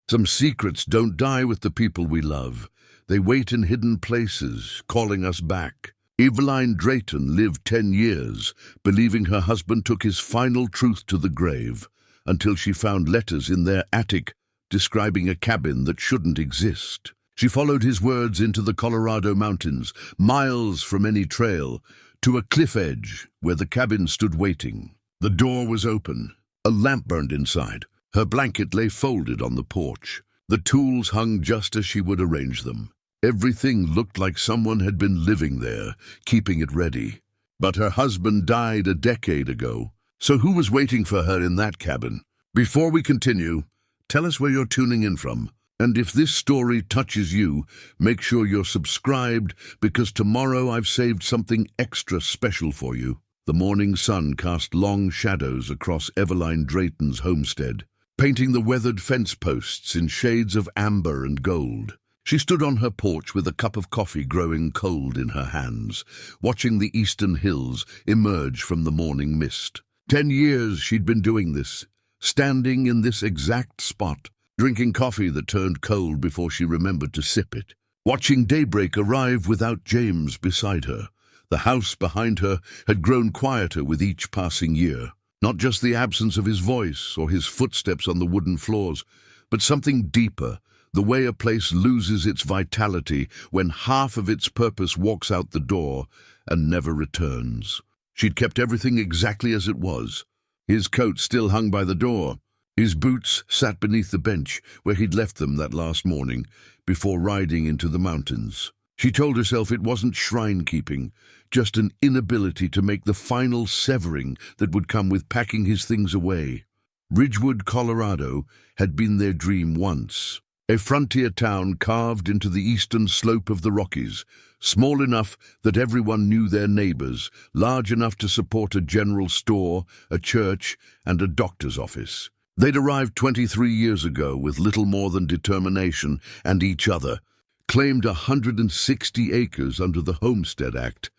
Some secrets don't die with the people we love. They wait in hidden places, calling us back. Eveline Drayton lived 10 years, believing her husband took his final truth to the grave, until she found letters in their attic describing a cabin that shouldn't exist. She followed his words into the Colorado mountains, miles from any trail, to a cliff edge where the cabin stood waiting. The door was open. A lamp burned inside. Her blanket lay folded on the porch. The tools hung just as she would arrange them. Everything looked like someone had been living there, keeping it ready. But her husband died a decade ago. So who was waiting for her in that cabin? Before we continue, tell us where you're tuning in from. And if this story touches you, make sure you're subscribed, because tomorrow I've saved something extra special for you. The morning sun cast long shadows across Eveline Drayton's homestead, painting the weathered fence posts in shades of amber and gold. She stood on her porch with a cup of coffee growing cold in her hands, watching the eastern hills emerge from the morning mist. 10 years she'd been doing this, standing in this exact spot, drinking coffee that turned cold before she remembered to sip it, watching daybreak arrive without James beside her. The house behind her had grown quieter with each passing year. Not just the absence of his voice or his footsteps on the wooden floors, but something deeper, the way a place loses its vitality when half of its purpose walks out the door and never returns. She'd kept everything exactly as it was. His coat still hung by the door. His boots sat beneath the bench where he'd left them that last morning before riding into the mountains. She told herself it wasn't shrine-keeping, just an inability to make the final severing that would come with packing his things away. Ridgewood, Colorado, had been their dream once. A frontier town carved into the eastern slope of the Rockies, small enough that everyone knew their neighbors, large enough to support a general store, a church, and a doctor's office. They'd arrived 23 years ago with little more than determination and each other, claimed 160 acres under the Homestead Act,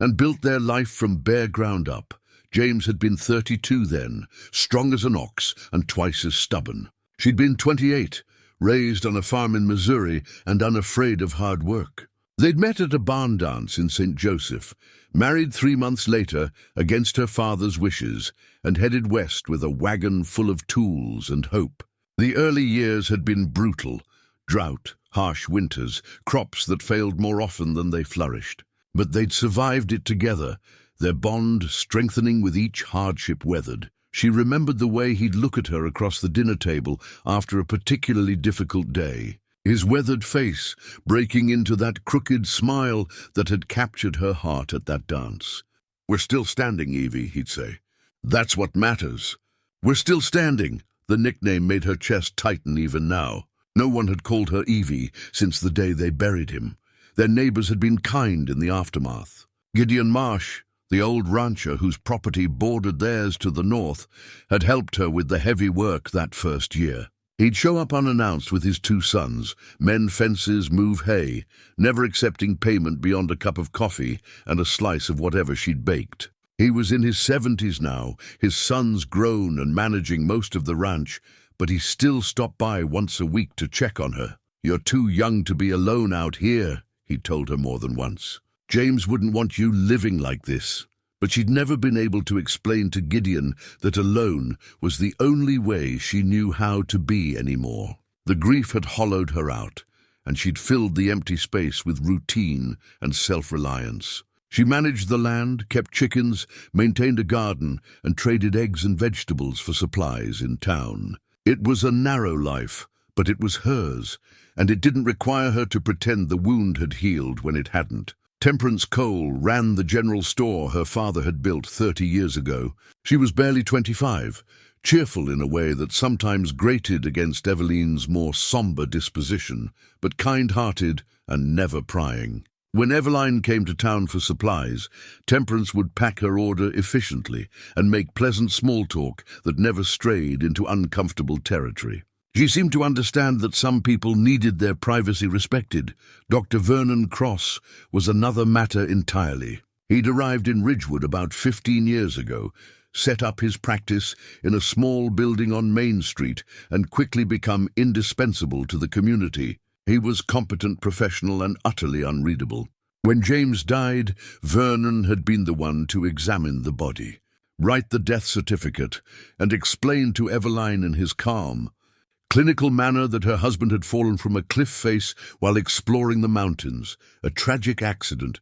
and built their life from bare ground up. James had been 32 then, strong as an ox and twice as stubborn. She'd been 28, raised on a farm in Missouri and unafraid of hard work. They'd met at a barn dance in St. Joseph, married 3 months later against her father's wishes, and headed west with a wagon full of tools and hope. The early years had been brutal: drought, harsh winters, crops that failed more often than they flourished. But they'd survived it together, their bond strengthening with each hardship weathered. She remembered the way he'd look at her across the dinner table after a particularly difficult day, his weathered face breaking into that crooked smile that had captured her heart at that dance. "We're still standing, Evie," he'd say. "That's what matters. We're still standing." The nickname made her chest tighten even now. No one had called her Evie since the day they buried him. Their neighbors had been kind in the aftermath. Gideon Marsh, the old rancher whose property bordered theirs to the north, had helped her with the heavy work that first year. He'd show up unannounced with his 2 sons, mend fences, move hay, never accepting payment beyond a cup of coffee and a slice of whatever she'd baked. He was in his 70s now, his sons grown and managing most of the ranch, but he still stopped by once a week to check on her. "You're too young to be alone out here," he'd told her more than once. "James wouldn't want you living like this." But she'd never been able to explain to Gideon that alone was the only way she knew how to be anymore. The grief had hollowed her out, and she'd filled the empty space with routine and self-reliance. She managed the land, kept chickens, maintained a garden, and traded eggs and vegetables for supplies in town. It was a narrow life, but it was hers, and it didn't require her to pretend the wound had healed when it hadn't. Temperance Cole ran the general store her father had built 30 years ago. She was barely 25, cheerful in a way that sometimes grated against Eveline's more somber disposition, but kind-hearted and never prying. When Eveline came to town for supplies, Temperance would pack her order efficiently and make pleasant small talk that never strayed into uncomfortable territory. She seemed to understand that some people needed their privacy respected. Dr. Vernon Cross was another matter entirely. He'd arrived in Ridgewood about 15 years ago, set up his practice in a small building on Main Street, and quickly become indispensable to the community. He was competent, professional, and utterly unreadable. When James died, Vernon had been the one to examine the body, write the death certificate, and explain to Eveline in his calm, clinical manner that her husband had fallen from a cliff face while exploring the mountains, a tragic accident.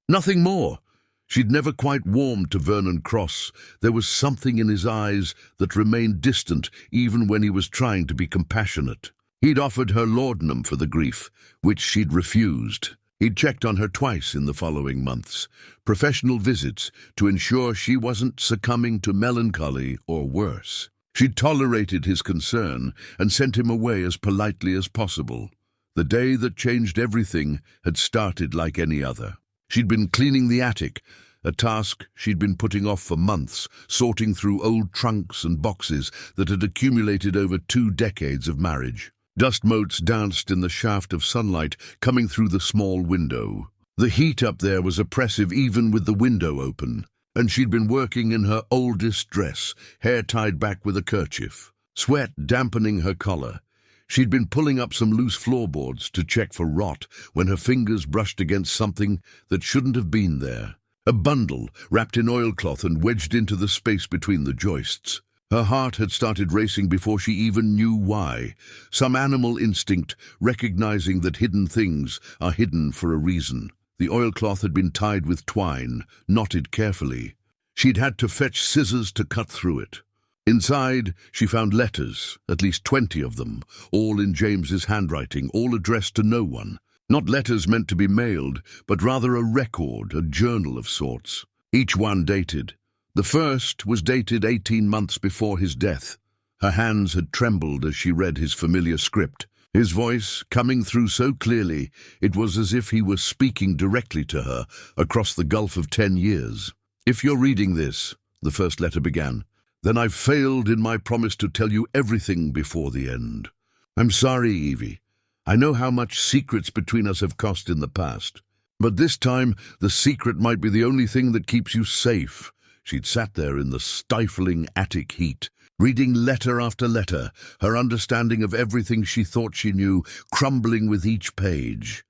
Nothing more. She'd never quite warmed to Vernon Cross. There was something in his eyes that remained distant even when he was trying to be compassionate. He'd offered her laudanum for the grief, which she'd refused. He'd checked on her twice in the following months, professional visits to ensure she wasn't succumbing to melancholy or worse. She'd tolerated his concern and sent him away as politely as possible. The day that changed everything had started like any other. She'd been cleaning the attic, a task she'd been putting off for months, sorting through old trunks and boxes that had accumulated over 2 decades of marriage. Dust motes danced in the shaft of sunlight coming through the small window. The heat up there was oppressive even with the window open, and she'd been working in her oldest dress, hair tied back with a kerchief, sweat dampening her collar. She'd been pulling up some loose floorboards to check for rot when her fingers brushed against something that shouldn't have been there. A bundle wrapped in oilcloth and wedged into the space between the joists. Her heart had started racing before she even knew why. Some animal instinct recognizing that hidden things are hidden for a reason. The oilcloth had been tied with twine, knotted carefully. She'd had to fetch scissors to cut through it. Inside, she found letters, at least 20 of them, all in James's handwriting, all addressed to no one. Not letters meant to be mailed, but rather a record, a journal of sorts. Each one dated. The first was dated 18 months before his death. Her hands had trembled as she read his familiar script. His voice coming through so clearly, it was as if he was speaking directly to her across the gulf of 10 years. "If you're reading this," the first letter began, "then I've failed in my promise to tell you everything before the end. I'm sorry, Evie. I know how much secrets between us have cost in the past. But this time, the secret might be the only thing that keeps you safe." She'd sat there in the stifling attic heat, reading letter after letter, her understanding of everything she thought she knew crumbling with each page.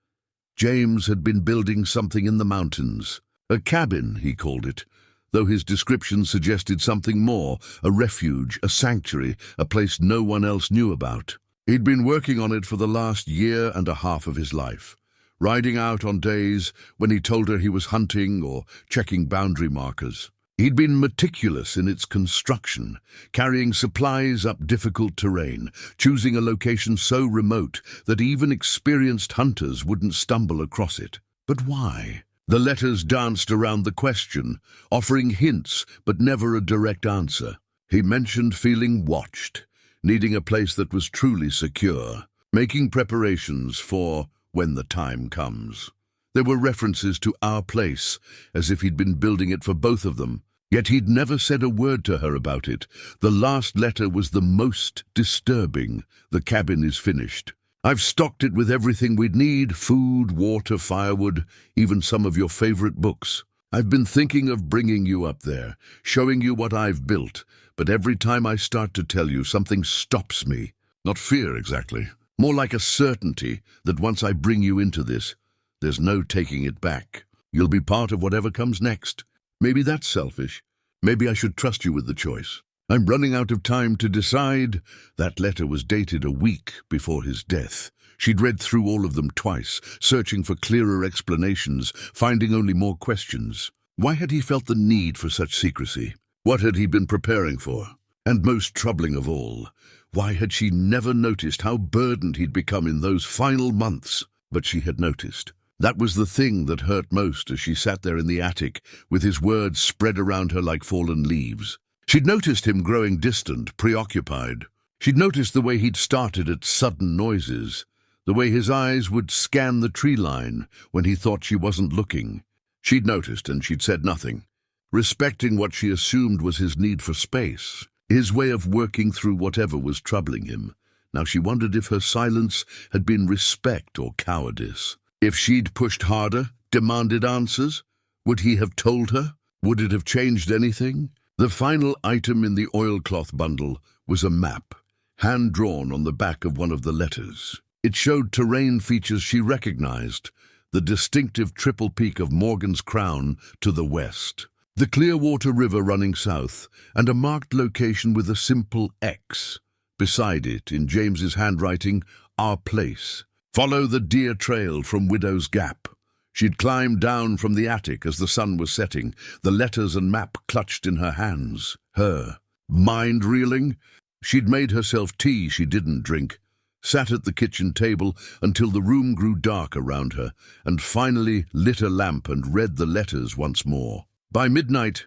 James had been building something in the mountains. A cabin, he called it, though his description suggested something more, a refuge, a sanctuary, a place no one else knew about. He'd been working on it for the last 1.5 years of his life, riding out on days when he told her he was hunting or checking boundary markers. He'd been meticulous in its construction, carrying supplies up difficult terrain, choosing a location so remote that even experienced hunters wouldn't stumble across it. But why? The letters danced around the question, offering hints but never a direct answer. He mentioned feeling watched, needing a place that was truly secure, making preparations for when the time comes. There were references to our place, as if he'd been building it for both of them. Yet he'd never said a word to her about it. The last letter was the most disturbing. "The cabin is finished. I've stocked it with everything we'd need, food, water, firewood, even some of your favorite books. I've been thinking of bringing you up there, showing you what I've built, but every time I start to tell you, something stops me. Not fear exactly, more like a certainty that once I bring you into this, there's no taking it back. You'll be part of whatever comes next. Maybe that's selfish. Maybe I should trust you with the choice. I'm running out of time to decide." That letter was dated a week before his death. She'd read through all of them twice, searching for clearer explanations, finding only more questions. Why had he felt the need for such secrecy? What had he been preparing for? And most troubling of all, why had she never noticed how burdened he'd become in those final months? But she had noticed. That was the thing that hurt most as she sat there in the attic, with his words spread around her like fallen leaves. She'd noticed him growing distant, preoccupied. She'd noticed the way he'd started at sudden noises, the way his eyes would scan the tree line when he thought she wasn't looking. She'd noticed, and she'd said nothing, respecting what she assumed was his need for space, his way of working through whatever was troubling him. Now she wondered if her silence had been respect or cowardice. If she'd pushed harder, demanded answers, would he have told her? Would it have changed anything? The final item in the oilcloth bundle was a map, hand-drawn on the back of one of the letters. It showed terrain features she recognized, the distinctive triple peak of Morgan's Crown to the west, the Clearwater River running south, and a marked location with a simple X. Beside it, in James's handwriting, our place. Follow the deer trail from Widow's Gap. She'd climbed down from the attic as the sun was setting, the letters and map clutched in her hands. Her mind reeling? She'd made herself tea she didn't drink, sat at the kitchen table until the room grew dark around her, and finally lit a lamp and read the letters once more. By midnight,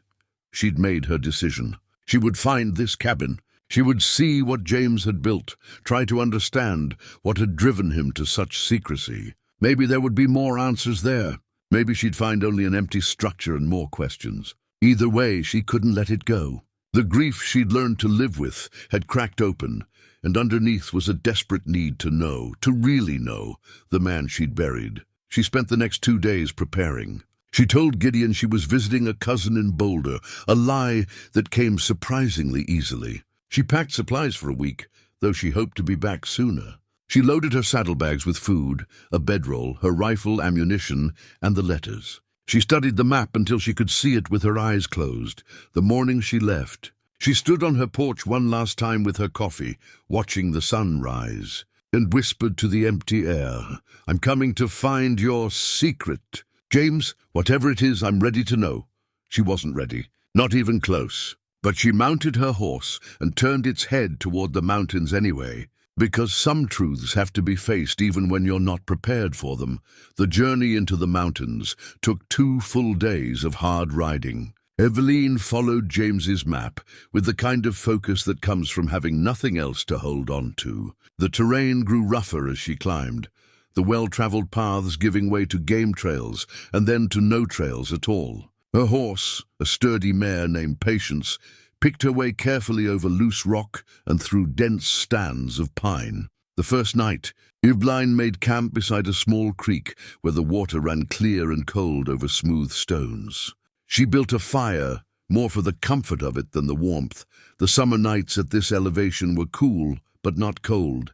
she'd made her decision. She would find this cabin. She would see what James had built, try to understand what had driven him to such secrecy. Maybe there would be more answers there. Maybe she'd find only an empty structure and more questions. Either way, she couldn't let it go. The grief she'd learned to live with had cracked open, and underneath was a desperate need to know, to really know, the man she'd buried. She spent the next 2 days preparing. She told Gideon she was visiting a cousin in Boulder, a lie that came surprisingly easily. She packed supplies for a week, though she hoped to be back sooner. She loaded her saddlebags with food, a bedroll, her rifle, ammunition, and the letters. She studied the map until she could see it with her eyes closed. The morning she left, she stood on her porch one last time with her coffee, watching the sun rise, and whispered to the empty air, "I'm coming to find your secret. James, whatever it is, I'm ready to know." She wasn't ready, not even close. But she mounted her horse and turned its head toward the mountains anyway. Because some truths have to be faced even when you're not prepared for them. The journey into the mountains took 2 full days of hard riding. Eveline followed James's map with the kind of focus that comes from having nothing else to hold on to. The terrain grew rougher as she climbed, the well-traveled paths giving way to game trails and then to no trails at all. Her horse, a sturdy mare named Patience, picked her way carefully over loose rock and through dense stands of pine. The first night, Eveline made camp beside a small creek where the water ran clear and cold over smooth stones. She built a fire, more for the comfort of it than the warmth. The summer nights at this elevation were cool, but not cold.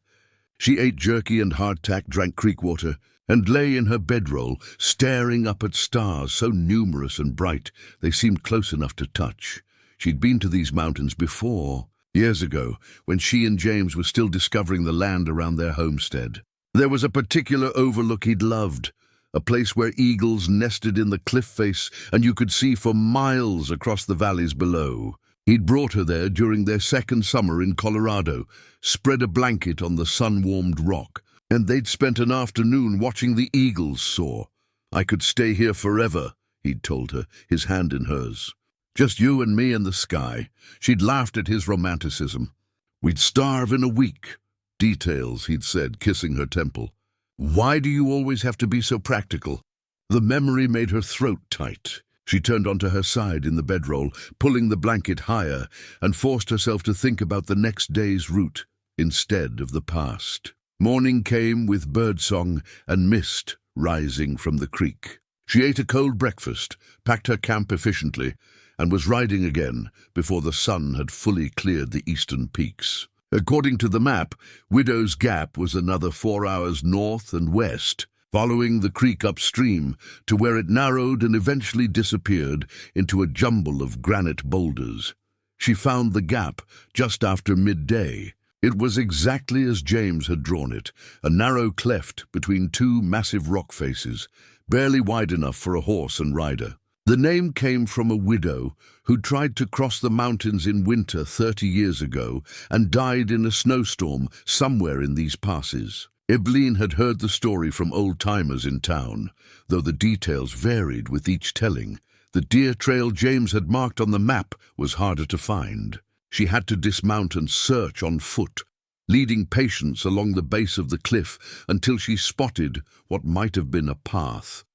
She ate jerky and hardtack, drank creek water, and lay in her bedroll, staring up at stars so numerous and bright they seemed close enough to touch. She'd been to these mountains before, years ago, when she and James were still discovering the land around their homestead. There was a particular overlook he'd loved, a place where eagles nested in the cliff face and you could see for miles across the valleys below. He'd brought her there during their second summer in Colorado, spread a blanket on the sun-warmed rock, and they'd spent an afternoon watching the eagles soar. "I could stay here forever," he'd told her, his hand in hers. "Just you and me and the sky." She'd laughed at his romanticism. "We'd starve in a week." "Details," he'd said, kissing her temple. "Why do you always have to be so practical?" The memory made her throat tight. She turned onto her side in the bedroll, pulling the blanket higher, and forced herself to think about the next day's route instead of the past. Morning came with birdsong and mist rising from the creek. She ate a cold breakfast, packed her camp efficiently, and was riding again before the sun had fully cleared the eastern peaks. According to the map, Widow's Gap was another 4 hours north and west, following the creek upstream to where it narrowed and eventually disappeared into a jumble of granite boulders. She found the gap just after midday. It was exactly as James had drawn it, a narrow cleft between 2 massive rock faces, barely wide enough for a horse and rider. The name came from a widow who tried to cross the mountains in winter 30 years ago and died in a snowstorm somewhere in these passes. Eveline had heard the story from old-timers in town, though the details varied with each telling. The deer trail James had marked on the map was harder to find. She had to dismount and search on foot, leading Patience along the base of the cliff until she spotted what might have been a path.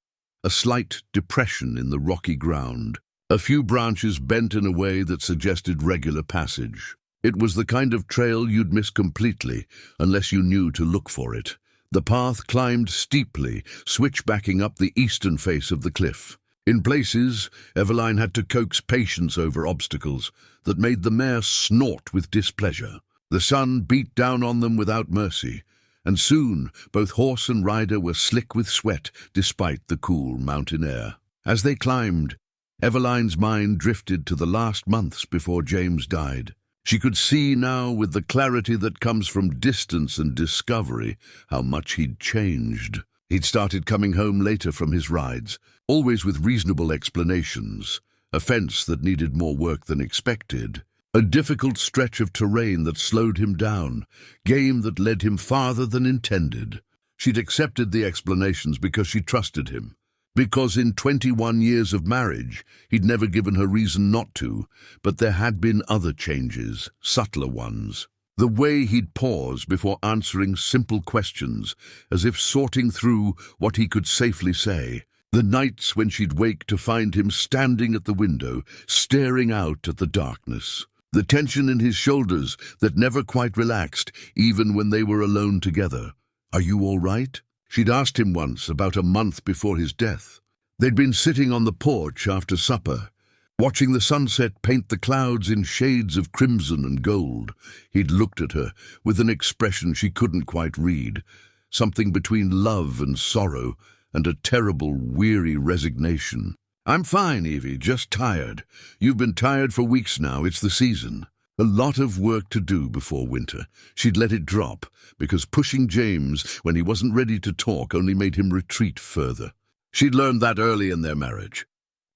A slight depression in the rocky ground, a few branches bent in a way that suggested regular passage. It was the kind of trail you'd miss completely unless you knew to look for it. The path climbed steeply, switchbacking up the eastern face of the cliff. In places, Eveline had to coax patience over obstacles that made the mare snort with displeasure. The sun beat down on them without mercy, and soon both horse and rider were slick with sweat despite the cool mountain air. As they climbed, Eveline's mind drifted to the last months before James died. She could see now, with the clarity that comes from distance and discovery, how much he'd changed. He'd started coming home later from his rides, always with reasonable explanations, a fence that needed more work than expected, a difficult stretch of terrain that slowed him down, game that led him farther than intended. She'd accepted the explanations because she trusted him, because in 21 years of marriage he'd never given her reason not to, but there had been other changes, subtler ones. The way he'd pause before answering simple questions, as if sorting through what he could safely say. The nights when she'd wake to find him standing at the window, staring out at the darkness. The tension in his shoulders that never quite relaxed, even when they were alone together. "Are you all right?" She'd asked him once, about a month before his death. They'd been sitting on the porch after supper, watching the sunset paint the clouds in shades of crimson and gold. He'd looked at her with an expression she couldn't quite read, something between love and sorrow, and a terrible, weary resignation. "I'm fine, Evie, just tired. You've been tired for weeks now, it's the season." A lot of work to do before winter. She'd let it drop, because pushing James when he wasn't ready to talk only made him retreat further. She'd learned that early in their marriage.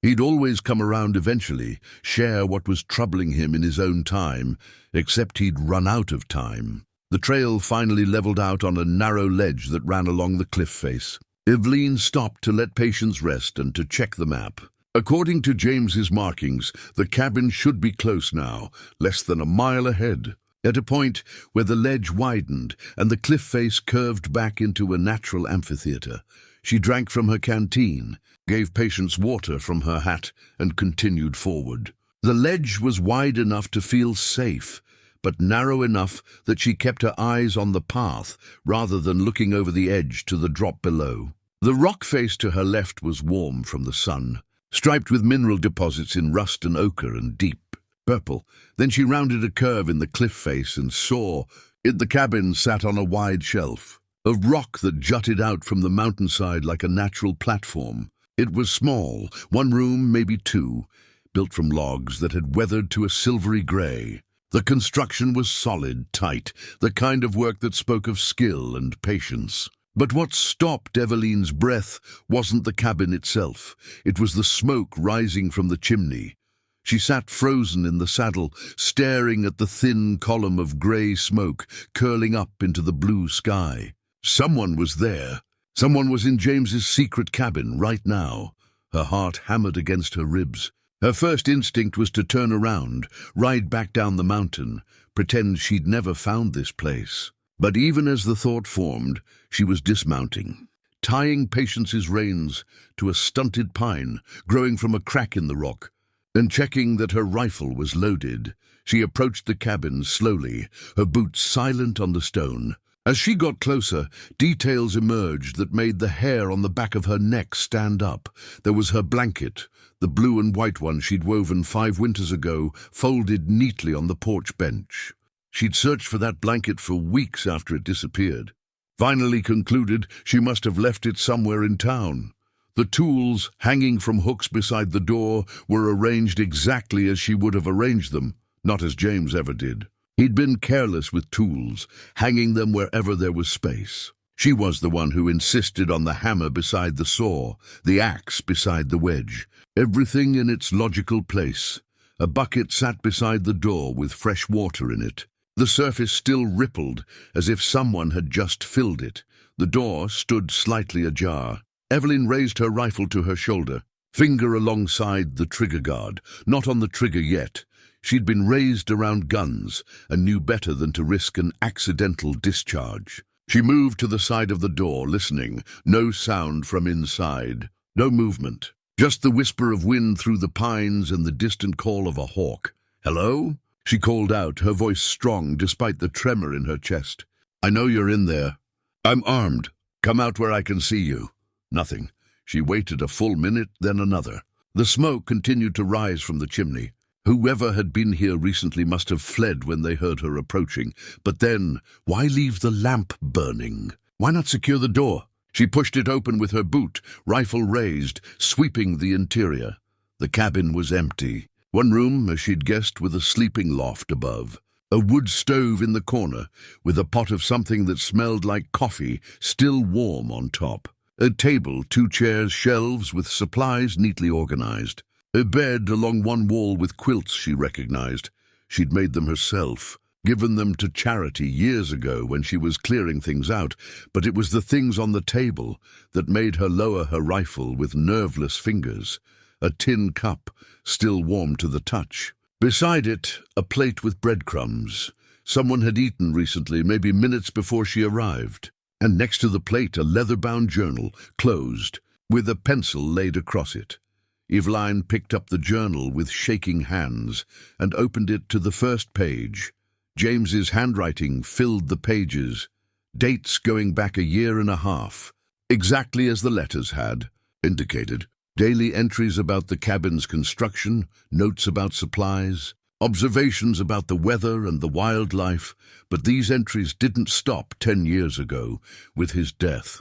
He'd always come around eventually, share what was troubling him in his own time, except he'd run out of time. The trail finally leveled out on a narrow ledge that ran along the cliff face. Eveline stopped to let Patience rest and to check the map. According to James's markings, the cabin should be close now, less than a mile ahead. At a point where the ledge widened and the cliff face curved back into a natural amphitheater, she drank from her canteen, gave Patience water from her hat, and continued forward. The ledge was wide enough to feel safe, but narrow enough that she kept her eyes on the path rather than looking over the edge to the drop below. The rock face to her left was warm from the sun, striped with mineral deposits in rust and ochre and deep purple. Then she rounded a curve in the cliff face and saw the cabin sat on a wide shelf of rock that jutted out from the mountainside like a natural platform. It was small, one room, maybe two, built from logs that had weathered to a silvery grey. The construction was solid, tight, the kind of work that spoke of skill and patience. But what stopped Eveline's breath wasn't the cabin itself. It was the smoke rising from the chimney. She sat frozen in the saddle, staring at the thin column of grey smoke curling up into the blue sky. Someone was there. Someone was in James's secret cabin right now. Her heart hammered against her ribs. Her first instinct was to turn around, ride back down the mountain, pretend she'd never found this place. But even as the thought formed, she was dismounting, tying Patience's reins to a stunted pine growing from a crack in the rock, and checking that her rifle was loaded. She approached the cabin slowly, her boots silent on the stone. As she got closer, details emerged that made the hair on the back of her neck stand up. There was her blanket, the blue and white one she'd woven 5 winters ago, folded neatly on the porch bench. She'd searched for that blanket for weeks after it disappeared. Finally concluded she must have left it somewhere in town. The tools, hanging from hooks beside the door, were arranged exactly as she would have arranged them, not as James ever did. He'd been careless with tools, hanging them wherever there was space. She was the one who insisted on the hammer beside the saw, the axe beside the wedge, everything in its logical place. A bucket sat beside the door with fresh water in it. The surface still rippled, as if someone had just filled it. The door stood slightly ajar. Eveline raised her rifle to her shoulder, finger alongside the trigger guard, not on the trigger yet. She'd been raised around guns and knew better than to risk an accidental discharge. She moved to the side of the door, listening. No sound from inside. No movement. Just the whisper of wind through the pines and the distant call of a hawk. "Hello?" She called out, her voice strong despite the tremor in her chest. "I know you're in there. I'm armed. Come out where I can see you." Nothing. She waited a full minute, then another. The smoke continued to rise from the chimney. Whoever had been here recently must have fled when they heard her approaching. But then, why leave the lamp burning? Why not secure the door? She pushed it open with her boot, rifle raised, sweeping the interior. The cabin was empty. One room, as she'd guessed, with a sleeping loft above. A wood stove in the corner, with a pot of something that smelled like coffee, still warm on top. A table, 2 chairs, shelves with supplies neatly organized. A bed along one wall with quilts she recognized. She'd made them herself, given them to charity years ago when she was clearing things out, but it was the things on the table that made her lower her rifle with nerveless fingers. A tin cup, still warm to the touch. Beside it, a plate with breadcrumbs. Someone had eaten recently, maybe minutes before she arrived. And next to the plate, a leather-bound journal, closed, with a pencil laid across it. Eveline picked up the journal with shaking hands and opened it to the first page. James's handwriting filled the pages, dates going back 1.5 years, exactly as the letters had indicated. Daily entries about the cabin's construction, notes about supplies, observations about the weather and the wildlife, but these entries didn't stop 10 years ago with his death.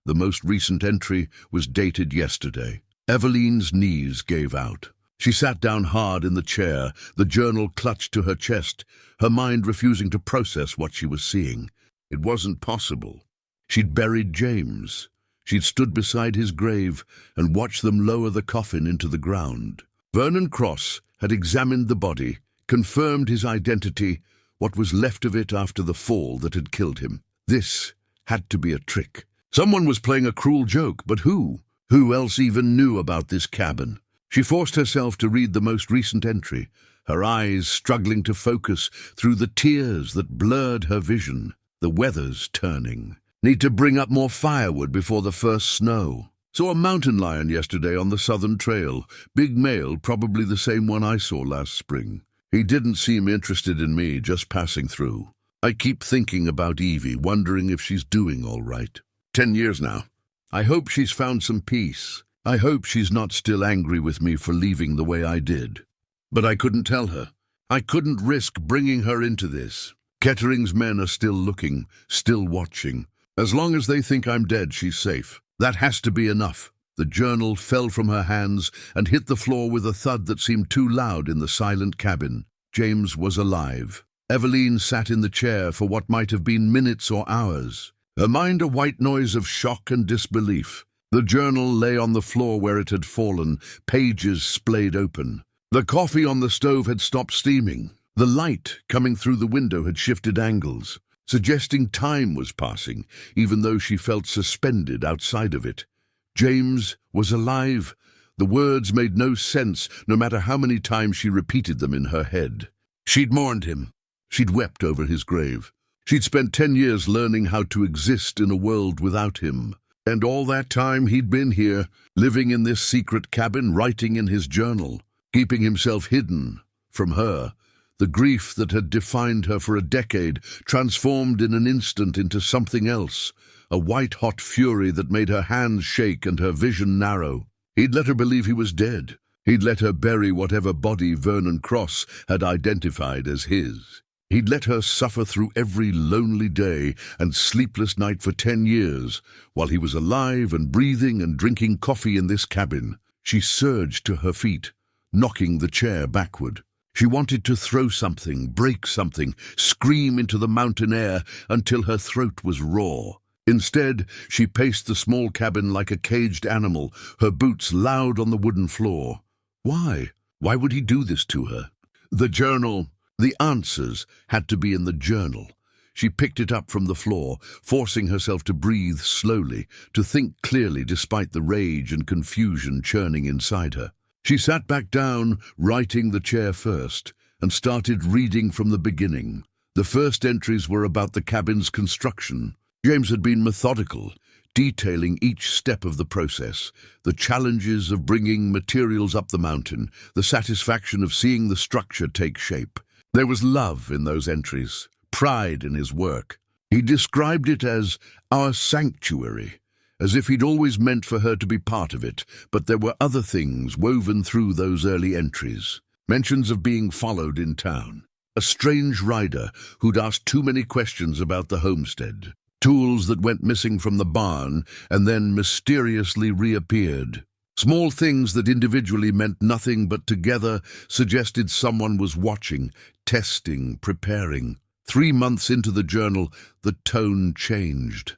The most recent entry was dated yesterday. Eveline's knees gave out. She sat down hard in the chair, the journal clutched to her chest, her mind refusing to process what she was seeing. It wasn't possible. She'd buried James. She'd stood beside his grave and watched them lower the coffin into the ground. Vernon Cross had examined the body, confirmed his identity, what was left of it after the fall that had killed him. This had to be a trick. Someone was playing a cruel joke, but who? Who else even knew about this cabin? She forced herself to read the most recent entry, her eyes struggling to focus through the tears that blurred her vision. The weather's turning. Need to bring up more firewood before the first snow. Saw a mountain lion yesterday on the southern trail. Big male, probably the same one I saw last spring. He didn't seem interested in me, just passing through. I keep thinking about Evie, wondering if she's doing all right. 10 years now. I hope she's found some peace. I hope she's not still angry with me for leaving the way I did. But I couldn't tell her. I couldn't risk bringing her into this. Kettering's men are still looking, still watching. As long as they think I'm dead, she's safe. That has to be enough. The journal fell from her hands and hit the floor with a thud that seemed too loud in the silent cabin. James was alive. Eveline sat in the chair for what might have been minutes or hours, her mind a white noise of shock and disbelief. The journal lay on the floor where it had fallen, pages splayed open. The coffee on the stove had stopped steaming. The light coming through the window had shifted angles, suggesting time was passing, even though she felt suspended outside of it. James was alive. The words made no sense, no matter how many times she repeated them in her head. She'd mourned him. She'd wept over his grave. She'd spent 10 years learning how to exist in a world without him. And all that time he'd been here, living in this secret cabin, writing in his journal, keeping himself hidden from her. The grief that had defined her for a decade transformed in an instant into something else, a white-hot fury that made her hands shake and her vision narrow. He'd let her believe he was dead. He'd let her bury whatever body Vernon Cross had identified as his. He'd let her suffer through every lonely day and sleepless night for 10 years, while he was alive and breathing and drinking coffee in this cabin. She surged to her feet, knocking the chair backward. She wanted to throw something, break something, scream into the mountain air until her throat was raw. Instead, she paced the small cabin like a caged animal, her boots loud on the wooden floor. Why? Why would he do this to her? The journal, the answers had to be in the journal. She picked it up from the floor, forcing herself to breathe slowly, to think clearly despite the rage and confusion churning inside her. She sat back down, righting the chair first, and started reading from the beginning. The first entries were about the cabin's construction. James had been methodical, detailing each step of the process, the challenges of bringing materials up the mountain, the satisfaction of seeing the structure take shape. There was love in those entries, pride in his work. He described it as our sanctuary, as if he'd always meant for her to be part of it. But there were other things woven through those early entries. Mentions of being followed in town. A strange rider who'd asked too many questions about the homestead. Tools that went missing from the barn and then mysteriously reappeared. Small things that individually meant nothing but together suggested someone was watching, testing, preparing. 3 months into the journal, the tone changed.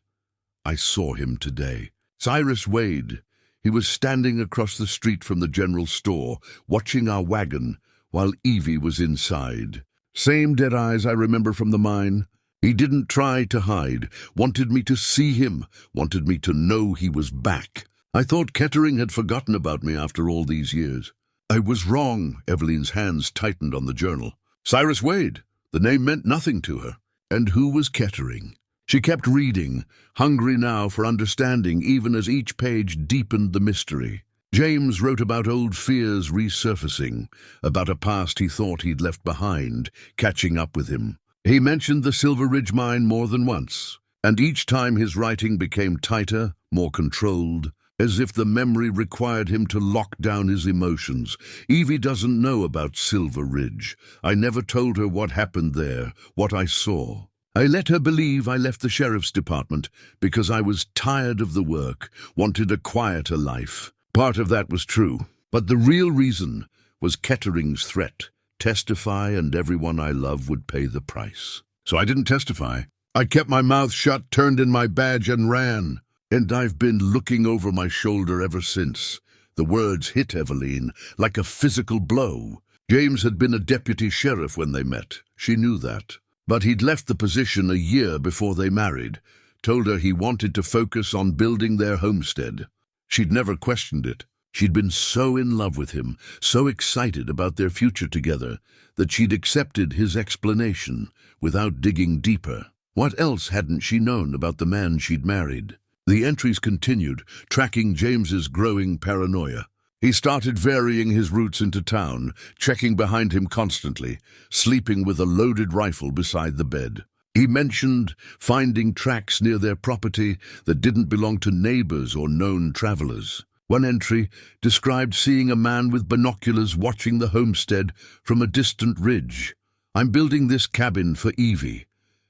I saw him today. Cyrus Wade. He was standing across the street from the general store, watching our wagon, while Evie was inside. Same dead eyes I remember from the mine. He didn't try to hide, wanted me to see him, wanted me to know he was back. I thought Kettering had forgotten about me after all these years. I was wrong. Eveline's hands tightened on the journal. Cyrus Wade. The name meant nothing to her. And who was Kettering? She kept reading, hungry now for understanding, even as each page deepened the mystery. James wrote about old fears resurfacing, about a past he thought he'd left behind, catching up with him. He mentioned the Silver Ridge mine more than once, and each time his writing became tighter, more controlled, as if the memory required him to lock down his emotions. Evie doesn't know about Silver Ridge. I never told her what happened there, what I saw. I let her believe I left the sheriff's department because I was tired of the work, wanted a quieter life. Part of that was true, but the real reason was Kettering's threat. Testify and everyone I love would pay the price. So I didn't testify. I kept my mouth shut, turned in my badge and ran. And I've been looking over my shoulder ever since. The words hit Eveline like a physical blow. James had been a deputy sheriff when they met. She knew that. But he'd left the position a year before they married, told her he wanted to focus on building their homestead. She'd never questioned it. She'd been so in love with him, so excited about their future together, that she'd accepted his explanation without digging deeper. What else hadn't she known about the man she'd married? The entries continued, tracking James's growing paranoia. He started varying his routes into town, checking behind him constantly, sleeping with a loaded rifle beside the bed. He mentioned finding tracks near their property that didn't belong to neighbors or known travelers. One entry described seeing a man with binoculars watching the homestead from a distant ridge. I'm building this cabin for Evie.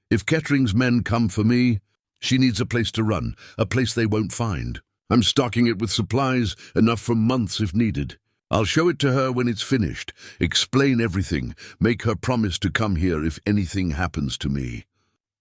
If Kettering's men come for me, she needs a place to run, a place they won't find. I'm stocking it with supplies, enough for months if needed. I'll show it to her when it's finished, explain everything, make her promise to come here if anything happens to me.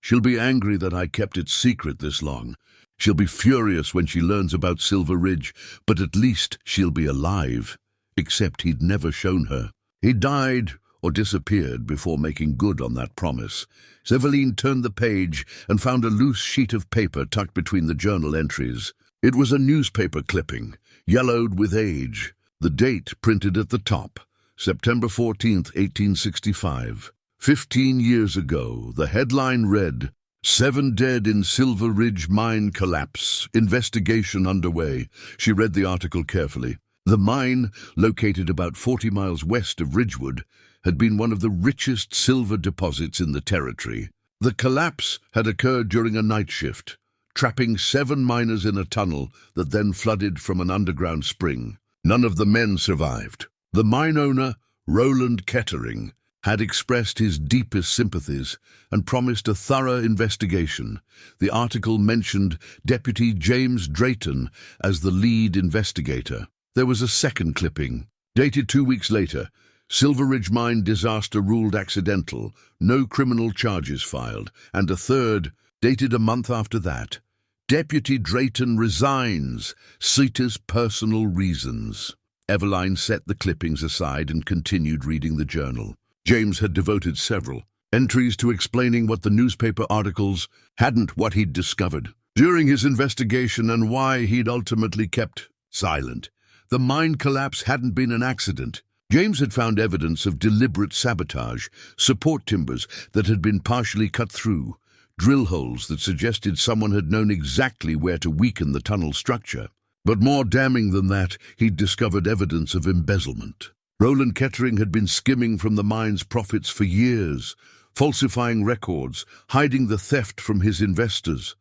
She'll be angry that I kept it secret this long. She'll be furious when she learns about Silver Ridge, but at least she'll be alive. Except he'd never shown her. He died or disappeared before making good on that promise. Eveline turned the page and found a loose sheet of paper tucked between the journal entries. It was a newspaper clipping, yellowed with age. The date printed at the top, September 14th, 1865. 15 years ago, the headline read, 7 dead in Silver Ridge mine collapse, investigation underway. She read the article carefully. The mine, located about 40 miles west of Ridgewood, had been one of the richest silver deposits in the territory. The collapse had occurred during a night shift, trapping 7 miners in a tunnel that then flooded from an underground spring. None of the men survived. The mine owner, Roland Kettering, had expressed his deepest sympathies and promised a thorough investigation. The article mentioned Deputy James Drayton as the lead investigator. There was a second clipping, dated 2 weeks later. Silver Ridge mine disaster ruled accidental, no criminal charges filed. And a third, dated a month after that. Deputy Drayton resigns, cites personal reasons. Eveline set the clippings aside and continued reading the journal. James had devoted several entries to explaining what the newspaper articles hadn't, what he'd discovered during his investigation and why he'd ultimately kept silent. The mine collapse hadn't been an accident. James had found evidence of deliberate sabotage, support timbers that had been partially cut through, drill holes that suggested someone had known exactly where to weaken the tunnel structure. But more damning than that, he'd discovered evidence of embezzlement. Roland Kettering had been skimming from the mine's profits for years, falsifying records, hiding the theft from his investors.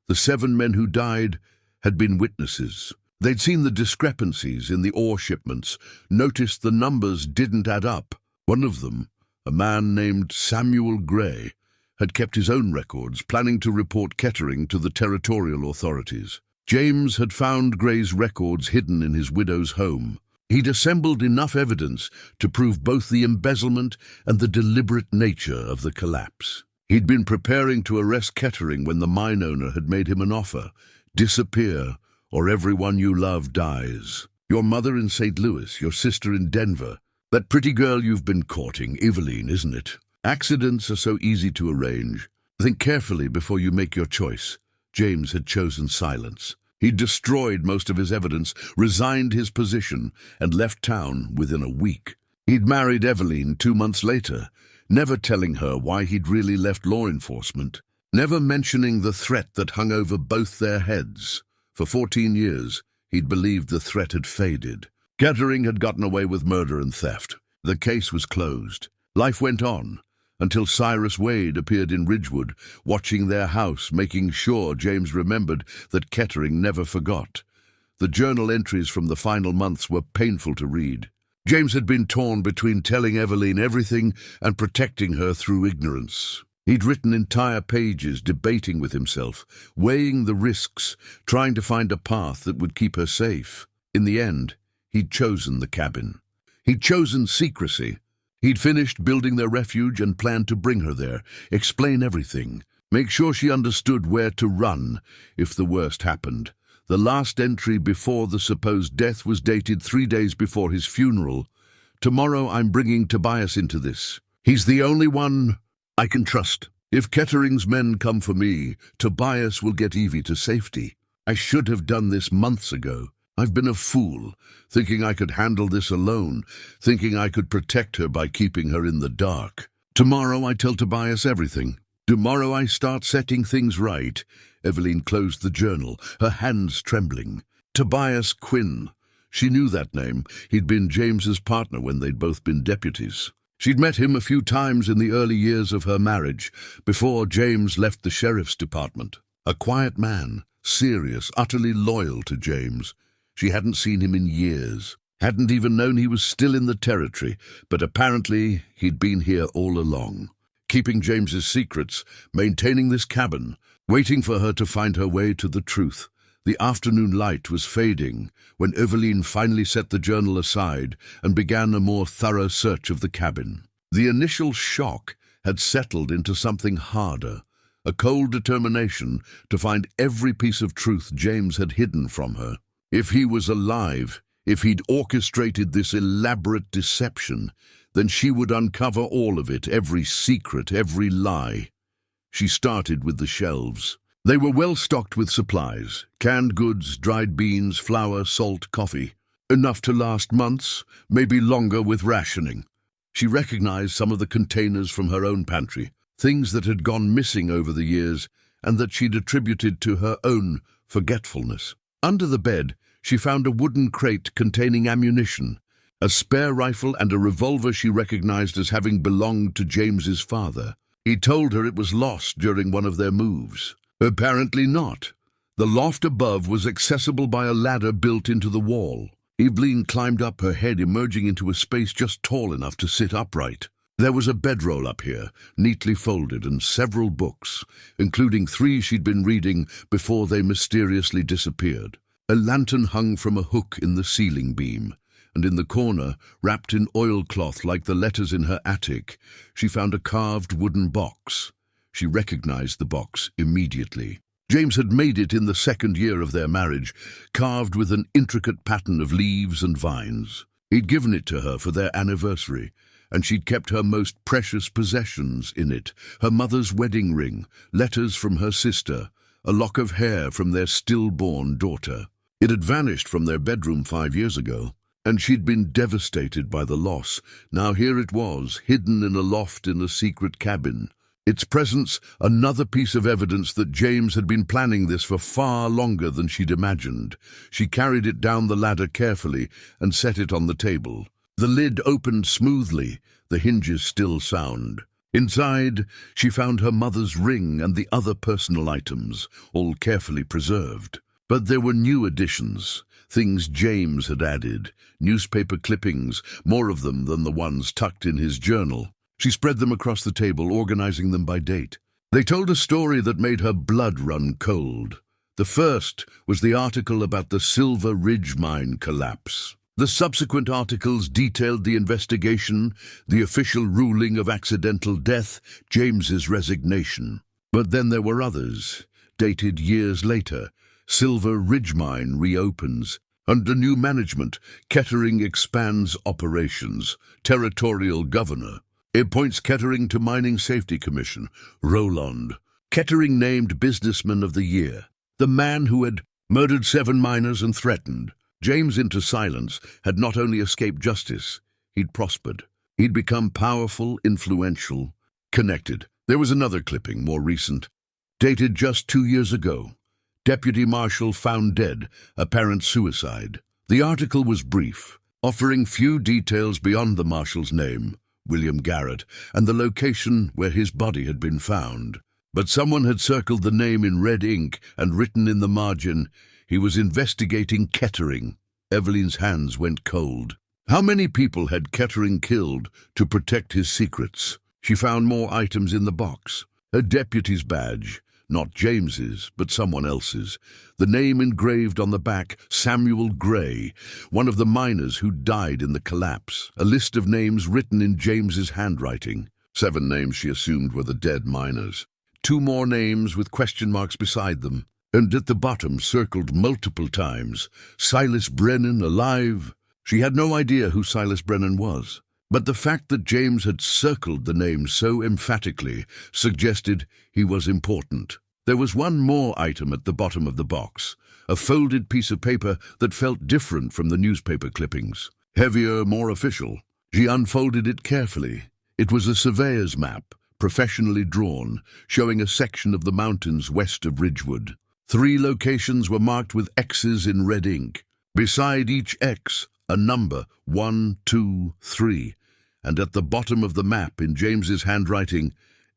The 7 men who died had been witnesses. They'd seen the discrepancies in the ore shipments, noticed the numbers didn't add up. One of them, a man named Samuel Gray, had kept his own records, planning to report Kettering to the territorial authorities. James had found Gray's records hidden in his widow's home. He'd assembled enough evidence to prove both the embezzlement and the deliberate nature of the collapse. He'd been preparing to arrest Kettering when the mine owner had made him an offer: disappear, or everyone you love dies. Your mother in St. Louis, your sister in Denver. That pretty girl you've been courting, Eveline, isn't it? Accidents are so easy to arrange. Think carefully before you make your choice. James had chosen silence. He'd destroyed most of his evidence, resigned his position, and left town within a week. He'd married Eveline 2 months later, never telling her why he'd really left law enforcement, never mentioning the threat that hung over both their heads. For 14 years, he'd believed the threat had faded. Kettering had gotten away with murder and theft. The case was closed. Life went on, until Cyrus Wade appeared in Ridgewood, watching their house, making sure James remembered that Kettering never forgot. The journal entries from the final months were painful to read. James had been torn between telling Eveline everything and protecting her through ignorance. He'd written entire pages debating with himself, weighing the risks, trying to find a path that would keep her safe. In the end, he'd chosen the cabin. He'd chosen secrecy. He'd finished building their refuge and planned to bring her there, explain everything, make sure she understood where to run if the worst happened. The last entry before the supposed death was dated 3 days before his funeral. Tomorrow I'm bringing Tobias into this. He's the only one I can trust. If Kettering's men come for me, Tobias will get Evie to safety. I should have done this months ago. I've been a fool, thinking I could handle this alone, thinking I could protect her by keeping her in the dark. Tomorrow I tell Tobias everything. Tomorrow I start setting things right. Eveline closed the journal, her hands trembling. Tobias Quinn. She knew that name. He'd been James's partner when they'd both been deputies. She'd met him a few times in the early years of her marriage, before James left the sheriff's department. A quiet man, serious, utterly loyal to James. She hadn't seen him in years, hadn't even known he was still in the territory, but apparently he'd been here all along, keeping James's secrets, maintaining this cabin, waiting for her to find her way to the truth. The afternoon light was fading when Eveline finally set the journal aside and began a more thorough search of the cabin. The initial shock had settled into something harder, a cold determination to find every piece of truth James had hidden from her. If he was alive, if he'd orchestrated this elaborate deception, then she would uncover all of it, every secret, every lie. She started with the shelves. They were well stocked with supplies: canned goods, dried beans, flour, salt, coffee. Enough to last months, maybe longer with rationing. She recognized some of the containers from her own pantry, things that had gone missing over the years and that she'd attributed to her own forgetfulness. Under the bed, she found a wooden crate containing ammunition, a spare rifle and a revolver she recognized as having belonged to James's father. He told her it was lost during one of their moves. Apparently not. The loft above was accessible by a ladder built into the wall. Eveline climbed up, her head emerging into a space just tall enough to sit upright. There was a bedroll up here, neatly folded, and several books, including 3 she'd been reading before they mysteriously disappeared. A lantern hung from a hook in the ceiling beam, and in the corner, wrapped in oilcloth like the letters in her attic, she found a carved wooden box. She recognized the box immediately. James had made it in the 2nd year of their marriage, carved with an intricate pattern of leaves and vines. He'd given it to her for their anniversary, and she'd kept her most precious possessions in it: her mother's wedding ring, letters from her sister, a lock of hair from their stillborn daughter. It had vanished from their bedroom 5 years ago, and she'd been devastated by the loss. Now here it was, hidden in a loft in a secret cabin. Its presence, another piece of evidence that James had been planning this for far longer than she'd imagined. She carried it down the ladder carefully and set it on the table. The lid opened smoothly, the hinges still sound. Inside, she found her mother's ring and the other personal items, all carefully preserved. But there were new additions, things James had added, newspaper clippings, more of them than the ones tucked in his journal. She spread them across the table, organizing them by date. They told a story that made her blood run cold. The first was the article about the Silver Ridge mine collapse. The subsequent articles detailed the investigation, the official ruling of accidental death, James's resignation. But then there were others, dated years later. Silver Ridge mine reopens. Under new management, Kettering expands operations. Territorial governor appoints Kettering to Mining Safety Commission. Roland. Kettering named Businessman of the Year. The man who had murdered 7 miners and threatened. James, into silence, had not only escaped justice, he'd prospered. He'd become powerful, influential, connected. There was another clipping, more recent, dated just 2 years ago. Deputy Marshal found dead, apparent suicide. The article was brief, offering few details beyond the marshal's name, William Garrett, and the location where his body had been found. But someone had circled the name in red ink and written in the margin, he was investigating Kettering. Eveline's hands went cold. How many people had Kettering killed to protect his secrets? She found more items in the box. A deputy's badge, not James's, but someone else's. The name engraved on the back, Samuel Gray, one of the miners who died in the collapse. A list of names written in James's handwriting. 7 names she assumed were the dead miners. 2 more names with question marks beside them. And at the bottom, circled multiple times, Silas Brennan alive. She had no idea who Silas Brennan was, but the fact that James had circled the name so emphatically suggested he was important. There was one more item at the bottom of the box, a folded piece of paper that felt different from the newspaper clippings. Heavier, more official. She unfolded it carefully. It was a surveyor's map, professionally drawn, showing a section of the mountains west of Ridgewood. 3 locations were marked with X's in red ink. Beside each X, a number, 1, 2, 3. And at the bottom of the map, in James's handwriting,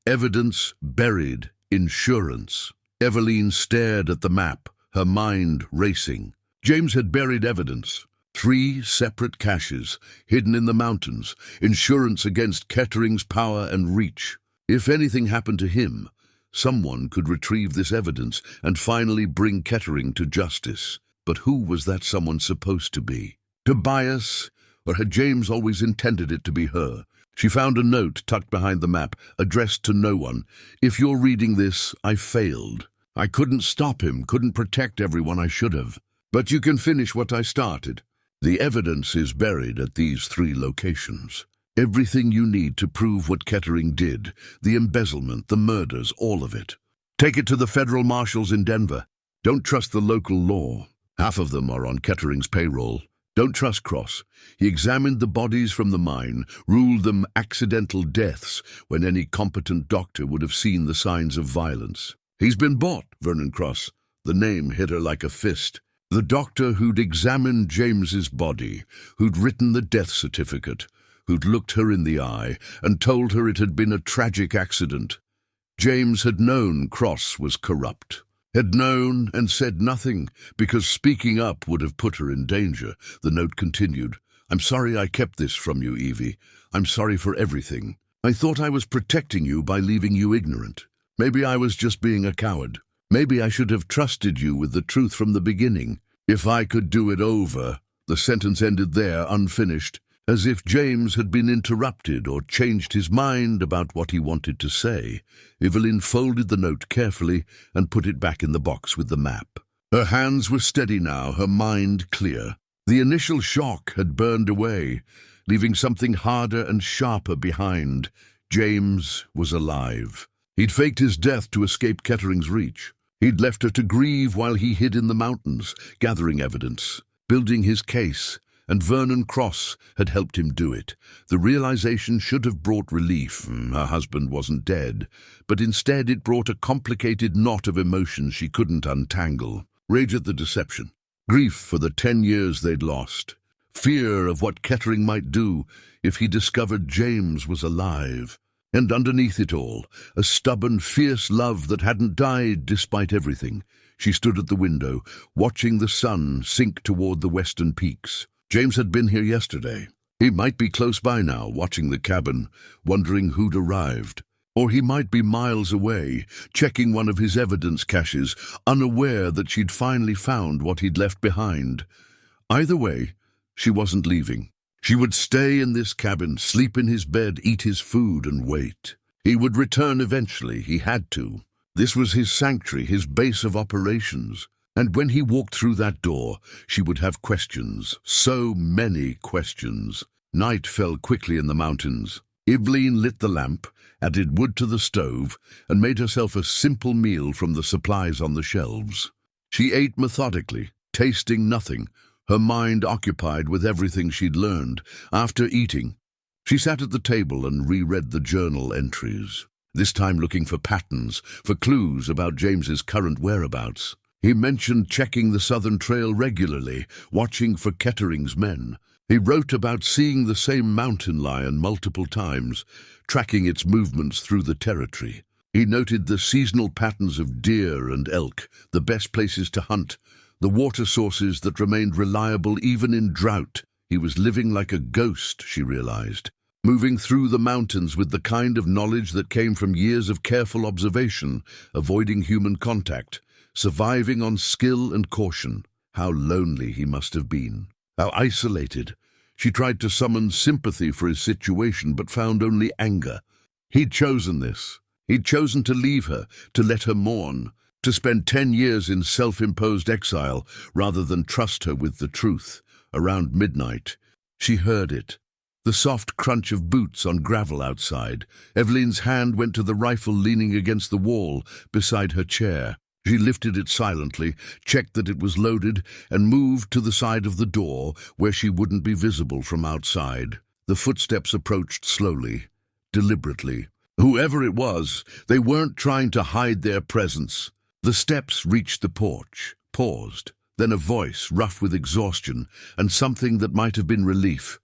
evidence buried, insurance. Eveline stared at the map, her mind racing. James had buried evidence. 3 separate caches, hidden in the mountains, insurance against Kettering's power and reach. If anything happened to him, someone could retrieve this evidence and finally bring Kettering to justice. But who was that someone supposed to be? Tobias, or had James always intended it to be her? She found a note tucked behind the map, addressed to no one. If you're reading this, I failed. I couldn't stop him, couldn't protect everyone I should have. But you can finish what I started. The evidence is buried at these 3 locations. Everything you need to prove what Kettering did, the embezzlement, the murders, all of it. Take it to the federal marshals in Denver. Don't trust the local law. Half of them are on Kettering's payroll. Don't trust Cross. He examined the bodies from the mine, ruled them accidental deaths when any competent doctor would have seen the signs of violence. He's been bought, Vernon Cross. The name hit her like a fist. The doctor who'd examined James's body, who'd written the death certificate, who'd looked her in the eye and told her it had been a tragic accident. James had known Cross was corrupt. Had known and said nothing, because speaking up would have put her in danger. The note continued, I'm sorry I kept this from you, Evie. I'm sorry for everything. I thought I was protecting you by leaving you ignorant. Maybe I was just being a coward. Maybe I should have trusted you with the truth from the beginning. If I could do it over. The sentence ended there, unfinished, as if James had been interrupted or changed his mind about what he wanted to say. Eveline folded the note carefully and put it back in the box with the map. Her hands were steady now, her mind clear. The initial shock had burned away, leaving something harder and sharper behind. James was alive. He'd faked his death to escape Kettering's reach. He'd left her to grieve while he hid in the mountains, gathering evidence, building his case. And Vernon Cross had helped him do it. The realization should have brought relief. Her husband wasn't dead, but instead it brought a complicated knot of emotions she couldn't untangle. Rage at the deception, grief for the 10 years they'd lost, fear of what Kettering might do if he discovered James was alive. And underneath it all, a stubborn, fierce love that hadn't died despite everything. She stood at the window, watching the sun sink toward the western peaks. James had been here yesterday. He might be close by now, watching the cabin, wondering who'd arrived. Or he might be miles away, checking one of his evidence caches, unaware that she'd finally found what he'd left behind. Either way, she wasn't leaving. She would stay in this cabin, sleep in his bed, eat his food, and wait. He would return eventually. He had to. This was his sanctuary, his base of operations. And when he walked through that door, she would have questions. So many questions. Night fell quickly in the mountains. Eveline lit the lamp, added wood to the stove, and made herself a simple meal from the supplies on the shelves. She ate methodically, tasting nothing, her mind occupied with everything she'd learned. After eating, she sat at the table and reread the journal entries, this time looking for patterns, for clues about James's current whereabouts. He mentioned checking the Southern Trail regularly, watching for Kettering's men. He wrote about seeing the same mountain lion multiple times, tracking its movements through the territory. He noted the seasonal patterns of deer and elk, the best places to hunt, the water sources that remained reliable even in drought. He was living like a ghost, she realized, moving through the mountains with the kind of knowledge that came from years of careful observation, avoiding human contact, surviving on skill and caution. How lonely he must have been. How isolated. She tried to summon sympathy for his situation, but found only anger. He'd chosen this. He'd chosen to leave her, to let her mourn, to spend 10 years in self-imposed exile, rather than trust her with the truth. Around midnight, she heard it. The soft crunch of boots on gravel outside. Eveline's hand went to the rifle leaning against the wall beside her chair. She lifted it silently, checked that it was loaded, and moved to the side of the door where she wouldn't be visible from outside. The footsteps approached slowly, deliberately. Whoever it was, they weren't trying to hide their presence. The steps reached the porch, paused, then a voice, rough with exhaustion, and something that might have been relief.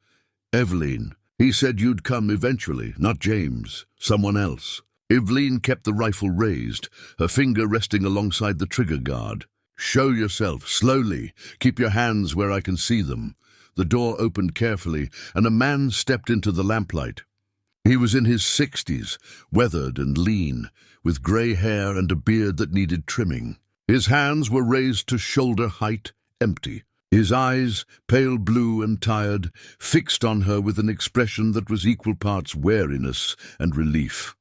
"Eveline, he said you'd come eventually, not James, someone else." Eveline kept the rifle raised, her finger resting alongside the trigger guard. "Show yourself, slowly. Keep your hands where I can see them." The door opened carefully, and a man stepped into the lamplight. He was in his 60s, weathered and lean, with grey hair and a beard that needed trimming. His hands were raised to shoulder height, empty. His eyes, pale blue and tired, fixed on her with an expression that was equal parts wariness and relief.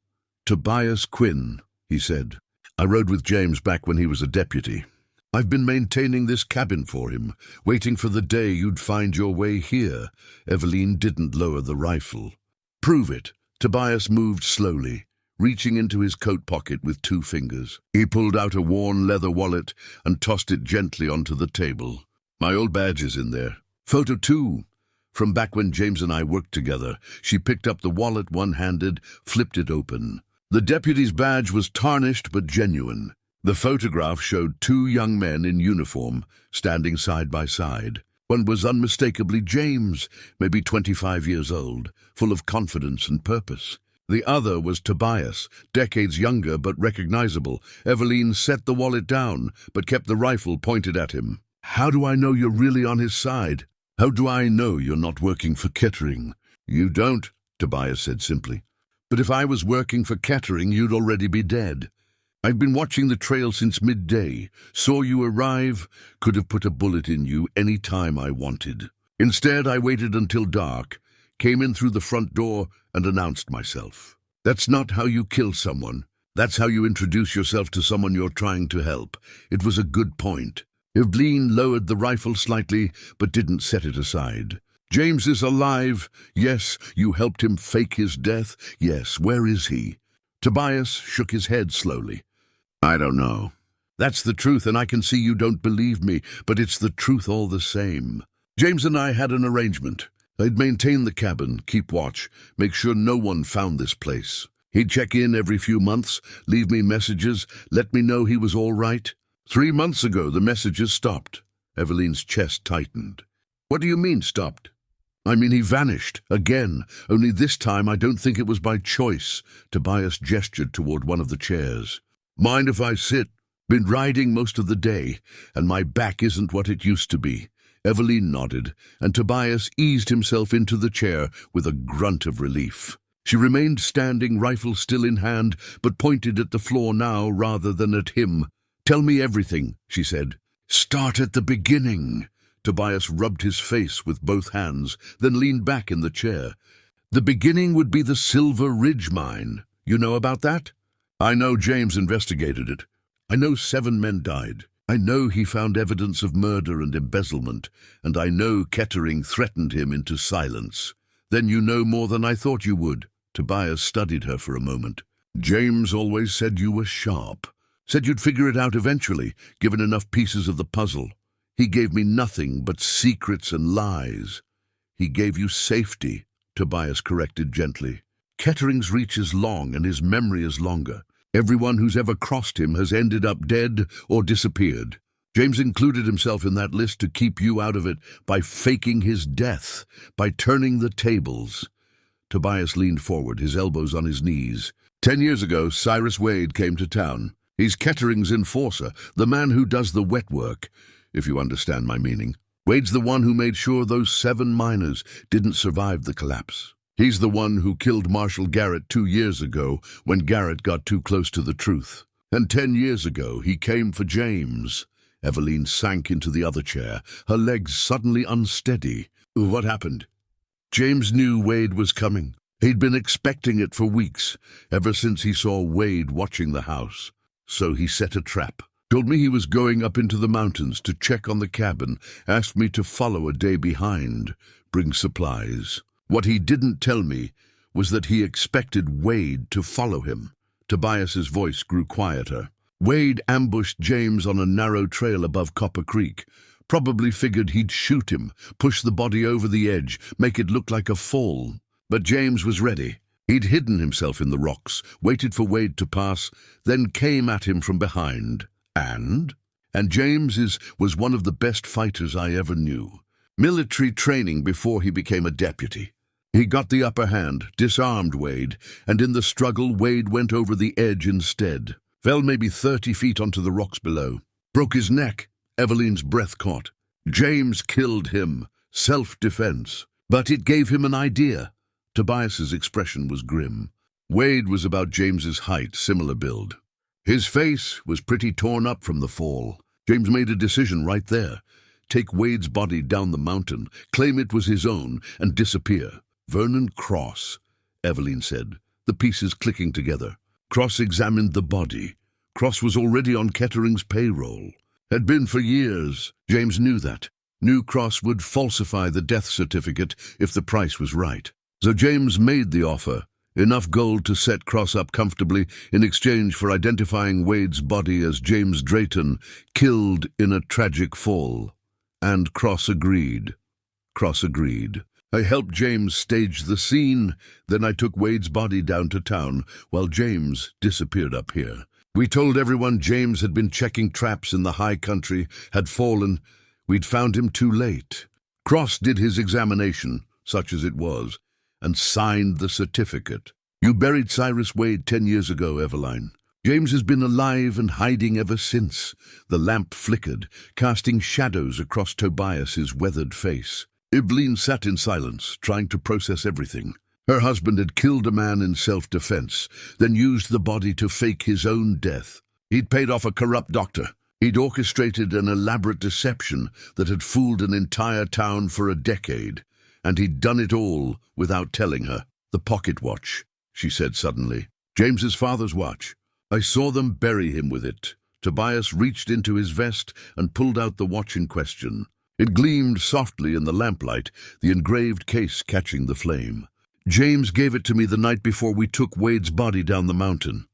"Tobias Quinn," he said. "I rode with James back when he was a deputy. I've been maintaining this cabin for him, waiting for the day you'd find your way here." Eveline didn't lower the rifle. "Prove it." Tobias moved slowly, reaching into his coat pocket with 2 fingers. He pulled out a worn leather wallet and tossed it gently onto the table. "My old badge is in there. Photo too. From back when James and I worked together." She picked up the wallet one-handed, flipped it open. The deputy's badge was tarnished but genuine. The photograph showed 2 young men in uniform, standing side by side. One was unmistakably James, maybe 25 years old, full of confidence and purpose. The other was Tobias, decades younger but recognizable. Eveline set the wallet down, but kept the rifle pointed at him. "How do I know you're really on his side? How do I know you're not working for Kettering?" "You don't," Tobias said simply. "But if I was working for Kettering, you'd already be dead. I've been watching the trail since midday, saw you arrive, could have put a bullet in you any time I wanted. Instead, I waited until dark, came in through the front door, and announced myself. That's not how you kill someone. That's how you introduce yourself to someone you're trying to help." It was a good point. Eveline lowered the rifle slightly, but didn't set it aside. "James is alive. Yes, you helped him fake his death. Yes, where is he?" Tobias shook his head slowly. "I don't know. That's the truth, and I can see you don't believe me, but it's the truth all the same. James and I had an arrangement. I'd maintain the cabin, keep watch, make sure no one found this place. He'd check in every few months, leave me messages, let me know he was all right. 3 months ago, the messages stopped." Eveline's chest tightened. "What do you mean, stopped?" "I mean, he vanished, again, only this time I don't think it was by choice." Tobias gestured toward one of the chairs. "Mind if I sit?" Been riding most of the day, and my back isn't what it used to be. Eveline nodded, and Tobias eased himself into the chair with a grunt of relief. She remained standing, rifle still in hand, but pointed at the floor now rather than at him. "Tell me everything," she said. "Start at the beginning." Tobias rubbed his face with both hands, then leaned back in the chair. "The beginning would be the Silver Ridge mine. You know about that?" "I know James investigated it. I know 7 men died. I know he found evidence of murder and embezzlement, and I know Kettering threatened him into silence." "Then you know more than I thought you would." Tobias studied her for a moment. "James always said you were sharp. Said you'd figure it out eventually, given enough pieces of the puzzle. He gave me nothing but secrets and lies." "He gave you safety," Tobias corrected gently. "Kettering's reach is long and his memory is longer. Everyone who's ever crossed him has ended up dead or disappeared. James included himself in that list to keep you out of it by faking his death, by turning the tables." Tobias leaned forward, his elbows on his knees. 10 years ago, Cyrus Wade came to town. He's Kettering's enforcer, the man who does the wet work, if you understand my meaning. Wade's the one who made sure those 7 miners didn't survive the collapse. He's the one who killed Marshal Garrett 2 years ago when Garrett got too close to the truth. And 10 years ago, he came for James. Eveline sank into the other chair, her legs suddenly unsteady. "What happened?" "James knew Wade was coming. He'd been expecting it for weeks, ever since he saw Wade watching the house. So he set a trap. Told me he was going up into the mountains to check on the cabin, asked me to follow a day behind, bring supplies. What he didn't tell me was that he expected Wade to follow him." Tobias's voice grew quieter. "Wade ambushed James on a narrow trail above Copper Creek. Probably figured he'd shoot him, push the body over the edge, make it look like a fall. But James was ready. He'd hidden himself in the rocks, waited for Wade to pass, then came at him from behind. And James was one of the best fighters I ever knew. Military training before he became a deputy. He got the upper hand, disarmed Wade, and in the struggle Wade went over the edge instead. Fell maybe 30 feet onto the rocks below. Broke his neck." Eveline's breath caught. "James killed him. Self-defense. But it gave him an idea." Tobias's expression was grim. "Wade was about James's height, similar build. His face was pretty torn up from the fall. James made a decision right there. Take Wade's body down the mountain, claim it was his own, and disappear. Vernon Cross," Eveline said, the pieces clicking together. "Cross examined the body. Cross was already on Kettering's payroll. Had been for years. James knew that. Knew Cross would falsify the death certificate if the price was right. So James made the offer. Enough gold to set Cross up comfortably in exchange for identifying Wade's body as James Drayton, killed in a tragic fall. And Cross agreed. I helped James stage the scene, then I took Wade's body down to town, while James disappeared up here. We told everyone James had been checking traps in the high country, had fallen. We'd found him too late. Cross did his examination, such as it was, and signed the certificate. You buried Cyrus Wade 10 years ago, Eveline. James has been alive and hiding ever since." The lamp flickered, casting shadows across Tobias's weathered face. Eveline sat in silence, trying to process everything. Her husband had killed a man in self-defense, then used the body to fake his own death. He'd paid off a corrupt doctor. He'd orchestrated an elaborate deception that had fooled an entire town for a decade. And he'd done it all without telling her. "The pocket watch," she said suddenly. "James's father's watch. I saw them bury him with it." Tobias reached into his vest and pulled out the watch in question. It gleamed softly in the lamplight, the engraved case catching the flame. "James gave it to me the night before we took Wade's body down the mountain.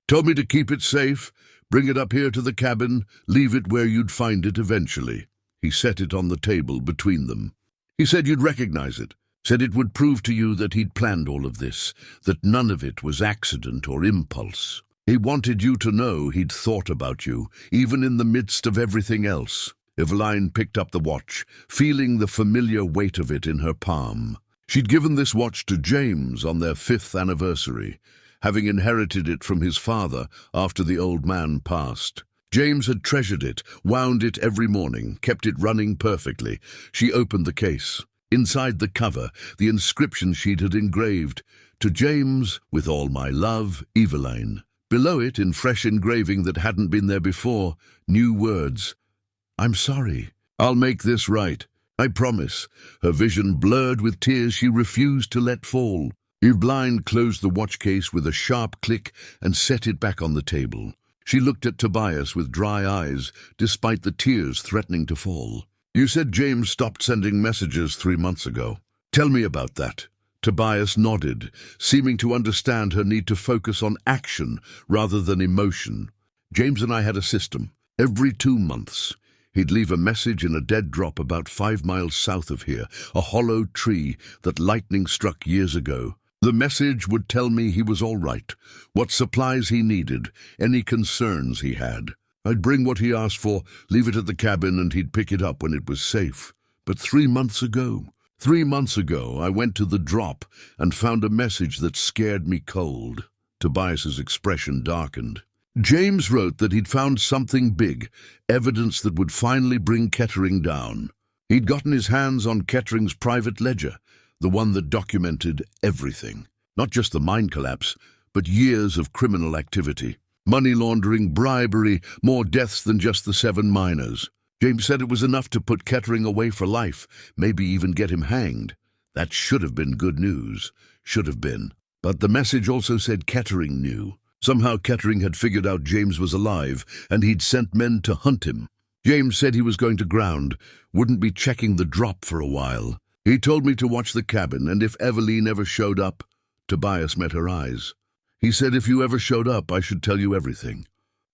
Told me to keep it safe, bring it up here to the cabin, leave it where you'd find it eventually." He set it on the table between them. "He said you'd recognize it, said it would prove to you that he'd planned all of this, that none of it was accident or impulse. He wanted you to know he'd thought about you, even in the midst of everything else." Eveline picked up the watch, feeling the familiar weight of it in her palm. She'd given this watch to James on their 5th anniversary, having inherited it from his father after the old man passed. James had treasured it, wound it every morning, kept it running perfectly. She opened the case. Inside the cover, the inscription sheet had engraved, "To James, with all my love, Eveline." Below it, in fresh engraving that hadn't been there before, new words. "I'm sorry. I'll make this right. I promise." Her vision blurred with tears she refused to let fall. Eveline closed the watch case with a sharp click and set it back on the table. She looked at Tobias with dry eyes, despite the tears threatening to fall. "You said James stopped sending messages 3 months ago. Tell me about that." Tobias nodded, seeming to understand her need to focus on action rather than emotion. "James and I had a system. Every 2 months, he'd leave a message in a dead drop about 5 miles south of here, a hollow tree that lightning struck years ago. The message would tell me he was all right, what supplies he needed, any concerns he had. I'd bring what he asked for, leave it at the cabin, and he'd pick it up when it was safe. But 3 months ago, I went to the drop and found a message that scared me cold." Tobias's expression darkened. "James wrote that he'd found something big, evidence that would finally bring Kettering down. He'd gotten his hands on Kettering's private ledger, the one that documented everything. Not just the mine collapse, but years of criminal activity. Money laundering, bribery, more deaths than just the 7 miners. James said it was enough to put Kettering away for life, maybe even get him hanged. That should have been good news. Should have been. But the message also said Kettering knew. Somehow Kettering had figured out James was alive, and he'd sent men to hunt him. James said he was going to ground, wouldn't be checking the drop for a while. He told me to watch the cabin, and if Eveline ever showed up..." Tobias met her eyes. "He said if you ever showed up, I should tell you everything.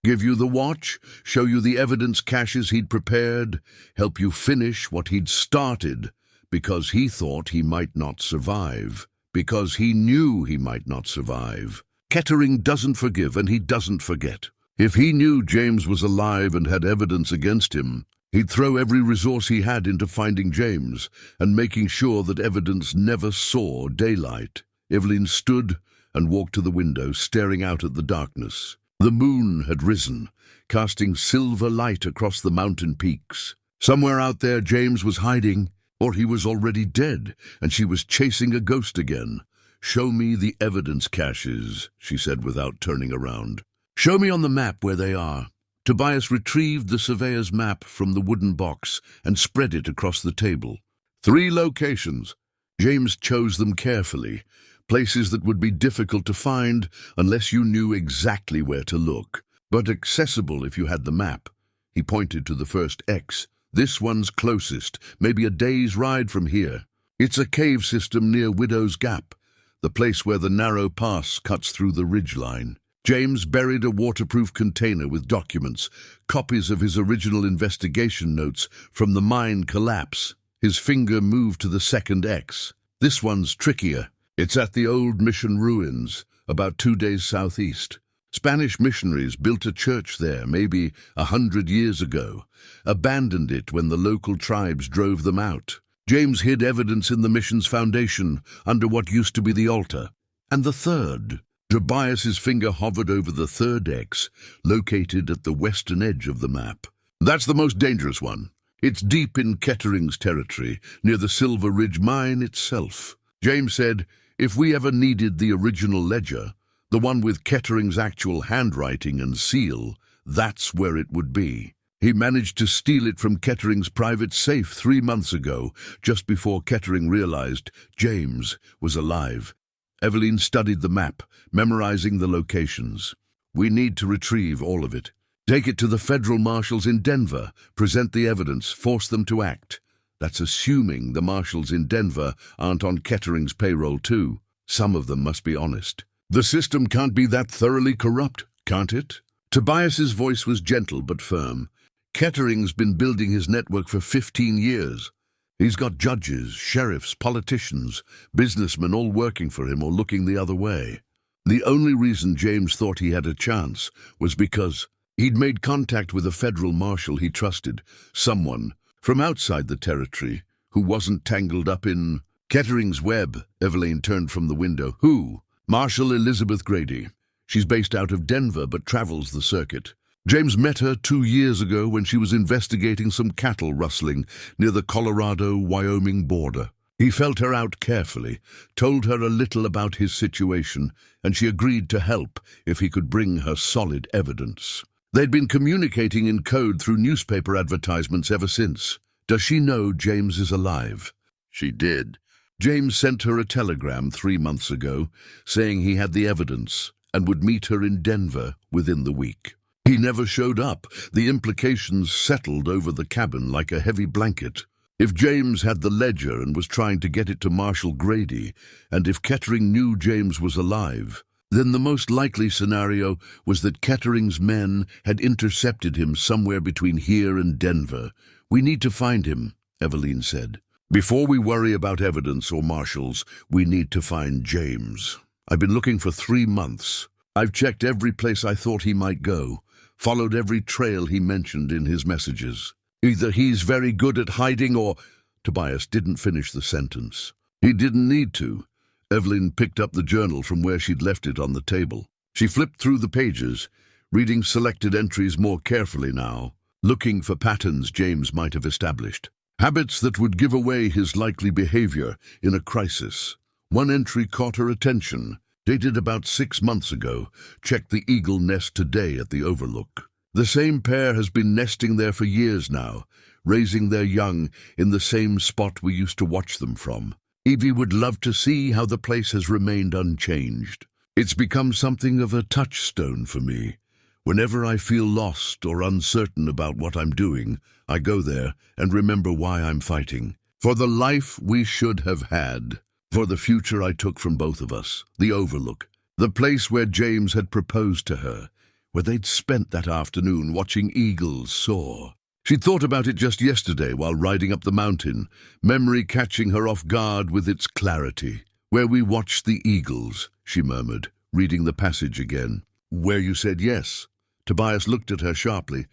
Give you the watch, show you the evidence caches he'd prepared, help you finish what he'd started, because he thought he might not survive. Because he knew he might not survive. Kettering doesn't forgive, and he doesn't forget. If he knew James was alive and had evidence against him, he'd throw every resource he had into finding James and making sure that evidence never saw daylight." Eveline stood and walked to the window, staring out at the darkness. The moon had risen, casting silver light across the mountain peaks. Somewhere out there James was hiding, or he was already dead, and she was chasing a ghost again. "Show me the evidence caches," she said without turning around. "Show me on the map where they are." Tobias retrieved the surveyor's map from the wooden box and spread it across the table. 3 locations. James chose them carefully, places that would be difficult to find unless you knew exactly where to look, but accessible if you had the map. He pointed to the first X. "This one's closest, maybe a day's ride from here. It's a cave system near Widow's Gap, the place where the narrow pass cuts through the ridgeline." James buried a waterproof container with documents, copies of his original investigation notes from the mine collapse. His finger moved to the second X. "This one's trickier. It's at the old mission ruins, about 2 days southeast. Spanish missionaries built a church there maybe 100 years ago, abandoned it when the local tribes drove them out. James hid evidence in the mission's foundation, under what used to be the altar. And the third..." Tobias's finger hovered over the third X, located at the western edge of the map. "That's the most dangerous one. It's deep in Kettering's territory, near the Silver Ridge mine itself." James said, "If we ever needed the original ledger, the one with Kettering's actual handwriting and seal, that's where it would be. He managed to steal it from Kettering's private safe 3 months ago, just before Kettering realized James was alive." Eveline studied the map, memorizing the locations. "We need to retrieve all of it. Take it to the federal marshals in Denver, present the evidence, force them to act. That's assuming the marshals in Denver aren't on Kettering's payroll too. Some of them must be honest. The system can't be that thoroughly corrupt, can't it?" Tobias's voice was gentle but firm. "Kettering's been building his network for 15 years. He's got judges, sheriffs, politicians, businessmen all working for him or looking the other way. The only reason James thought he had a chance was because he'd made contact with a federal marshal he trusted, someone from outside the territory who wasn't tangled up in..." "Kettering's web." Eveline turned from the window. "Who?" "Marshal Elizabeth Grady. She's based out of Denver but travels the circuit. James met her 2 years ago when she was investigating some cattle rustling near the Colorado-Wyoming border. He felt her out carefully, told her a little about his situation, and she agreed to help if he could bring her solid evidence. They'd been communicating in code through newspaper advertisements ever since. Does she know James is alive? She did. James sent her a telegram 3 months ago saying he had the evidence and would meet her in Denver within the week. He never showed up. The implications settled over the cabin like a heavy blanket. If James had the ledger and was trying to get it to Marshal Grady, and if Kettering knew James was alive, then the most likely scenario was that Kettering's men had intercepted him somewhere between here and Denver. "We need to find him," Eveline said. "Before we worry about evidence or marshals, we need to find James. I've been looking for 3 months. I've checked every place I thought he might go, followed every trail he mentioned in his messages. Either he's very good at hiding or—" Tobias didn't finish the sentence. He didn't need to. Eveline picked up the journal from where she'd left it on the table. She flipped through the pages, reading selected entries more carefully now, looking for patterns James might have established. Habits that would give away his likely behavior in a crisis. One entry caught her attention. Dated about 6 months ago. Checked the eagle nest today at the Overlook. The same pair has been nesting there for years now, raising their young in the same spot we used to watch them from. Evie would love to see how the place has remained unchanged. It's become something of a touchstone for me. Whenever I feel lost or uncertain about what I'm doing, I go there and remember why I'm fighting. For the life we should have had. For the future I took from both of us. The Overlook. The place where James had proposed to her. Where they'd spent that afternoon watching eagles soar. She'd thought about it just yesterday while riding up the mountain, memory catching her off guard with its clarity. "Where we watched the eagles," she murmured, reading the passage again. "Where you said yes." Tobias looked at her sharply.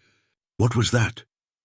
"What was that?"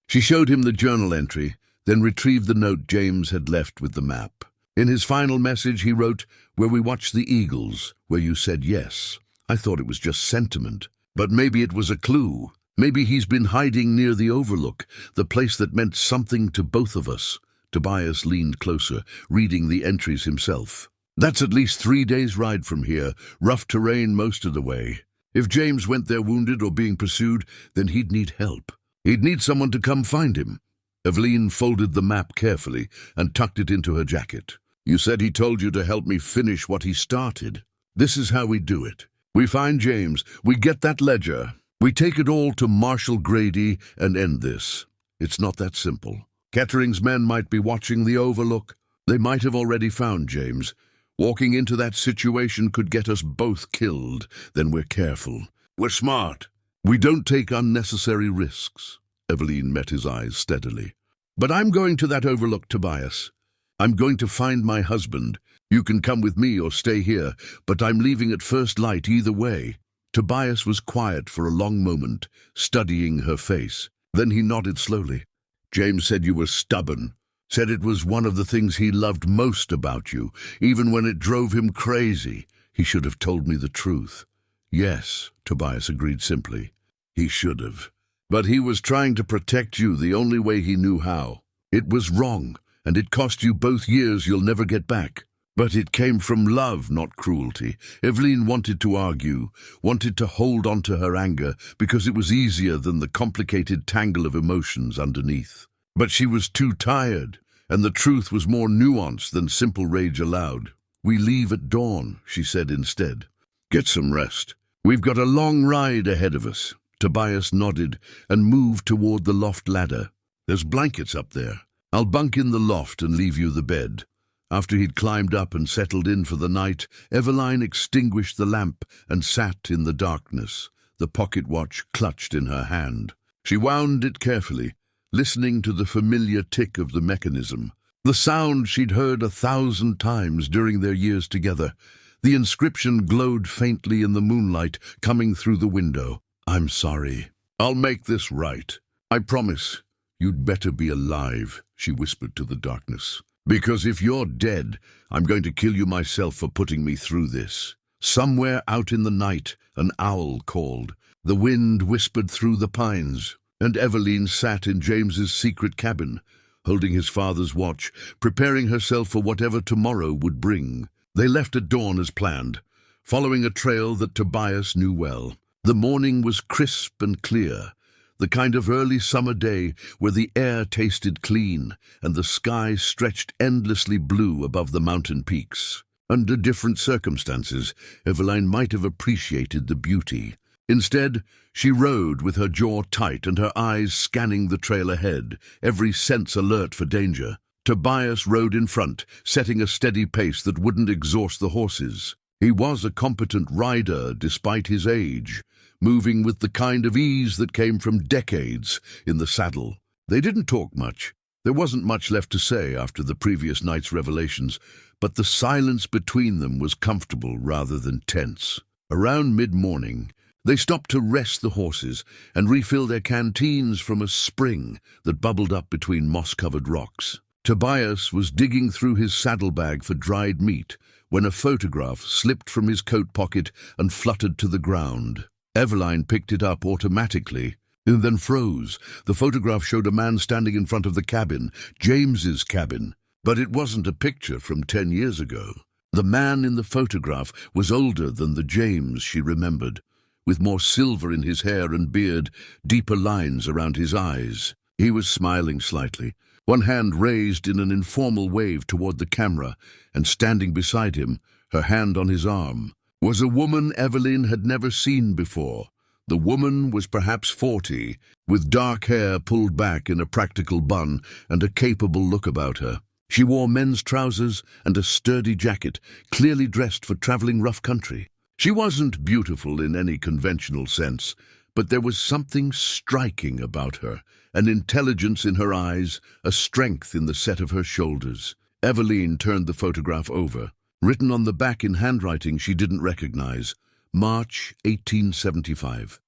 She showed him the journal entry, then retrieved the note James had left with the map. In his final message he wrote, "Where we watched the eagles, where you said yes." I thought it was just sentiment, but maybe it was a clue. Maybe he's been hiding near the Overlook, the place that meant something to both of us. Tobias leaned closer, reading the entries himself. "That's at least 3 days' ride from here, rough terrain most of the way. If James went there wounded or being pursued, then he'd need help. He'd need someone to come find him." Eveline folded the map carefully and tucked it into her jacket. "You said he told you to help me finish what he started. This is how we do it. We find James, we get that ledger. We take it all to Marshal Grady and end this. It's not that simple. Kettering's men might be watching the Overlook. They might have already found James. Walking into that situation could get us both killed. Then we're careful. We're smart. We don't take unnecessary risks." Eveline met his eyes steadily. "But I'm going to that Overlook, Tobias. I'm going to find my husband. You can come with me or stay here, but I'm leaving at first light either way." Tobias was quiet for a long moment, studying her face. Then he nodded slowly. "James said you were stubborn. Said it was one of the things he loved most about you, even when it drove him crazy. He should have told me the truth." "Yes," Tobias agreed simply. "He should have. But he was trying to protect you the only way he knew how. It was wrong, and it cost you both years you'll never get back. But it came from love, not cruelty." Eveline wanted to argue, wanted to hold on to her anger, because it was easier than the complicated tangle of emotions underneath. But she was too tired, and the truth was more nuanced than simple rage allowed. "We leave at dawn," she said instead. "Get some rest. We've got a long ride ahead of us." Tobias nodded and moved toward the loft ladder. "There's blankets up there. I'll bunk in the loft and leave you the bed." After he'd climbed up and settled in for the night, Eveline extinguished the lamp and sat in the darkness, the pocket watch clutched in her hand. She wound it carefully, listening to the familiar tick of the mechanism, the sound she'd heard 1,000 times during their years together. The inscription glowed faintly in the moonlight coming through the window. "I'm sorry. I'll make this right. I promise. You'd better be alive," she whispered to the darkness. "Because if you're dead, I'm going to kill you myself for putting me through this." Somewhere out in the night, an owl called. The wind whispered through the pines, and Eveline sat in James's secret cabin, holding his father's watch, preparing herself for whatever tomorrow would bring. They left at dawn as planned, following a trail that Tobias knew well. The morning was crisp and clear, the kind of early summer day where the air tasted clean and the sky stretched endlessly blue above the mountain peaks. Under different circumstances, Eveline might have appreciated the beauty. Instead, she rode with her jaw tight and her eyes scanning the trail ahead, every sense alert for danger. Tobias rode in front, setting a steady pace that wouldn't exhaust the horses. He was a competent rider despite his age, moving with the kind of ease that came from decades in the saddle. They didn't talk much. There wasn't much left to say after the previous night's revelations, but the silence between them was comfortable rather than tense. Around mid-morning, they stopped to rest the horses and refill their canteens from a spring that bubbled up between moss-covered rocks. Tobias was digging through his saddlebag for dried meat when a photograph slipped from his coat pocket and fluttered to the ground. Eveline picked it up automatically and then froze. The photograph showed a man standing in front of the cabin, James's cabin, but it wasn't a picture from 10 years ago. The man in the photograph was older than the James she remembered, with more silver in his hair and beard, deeper lines around his eyes. He was smiling slightly, one hand raised in an informal wave toward the camera, and standing beside him, her hand on his arm, was a woman Eveline had never seen before. The woman was perhaps 40, with dark hair pulled back in a practical bun and a capable look about her. She wore men's trousers and a sturdy jacket, clearly dressed for traveling rough country. She wasn't beautiful in any conventional sense, but there was something striking about her, an intelligence in her eyes, a strength in the set of her shoulders. Eveline turned the photograph over. Written on the back in handwriting she didn't recognize, March 1875.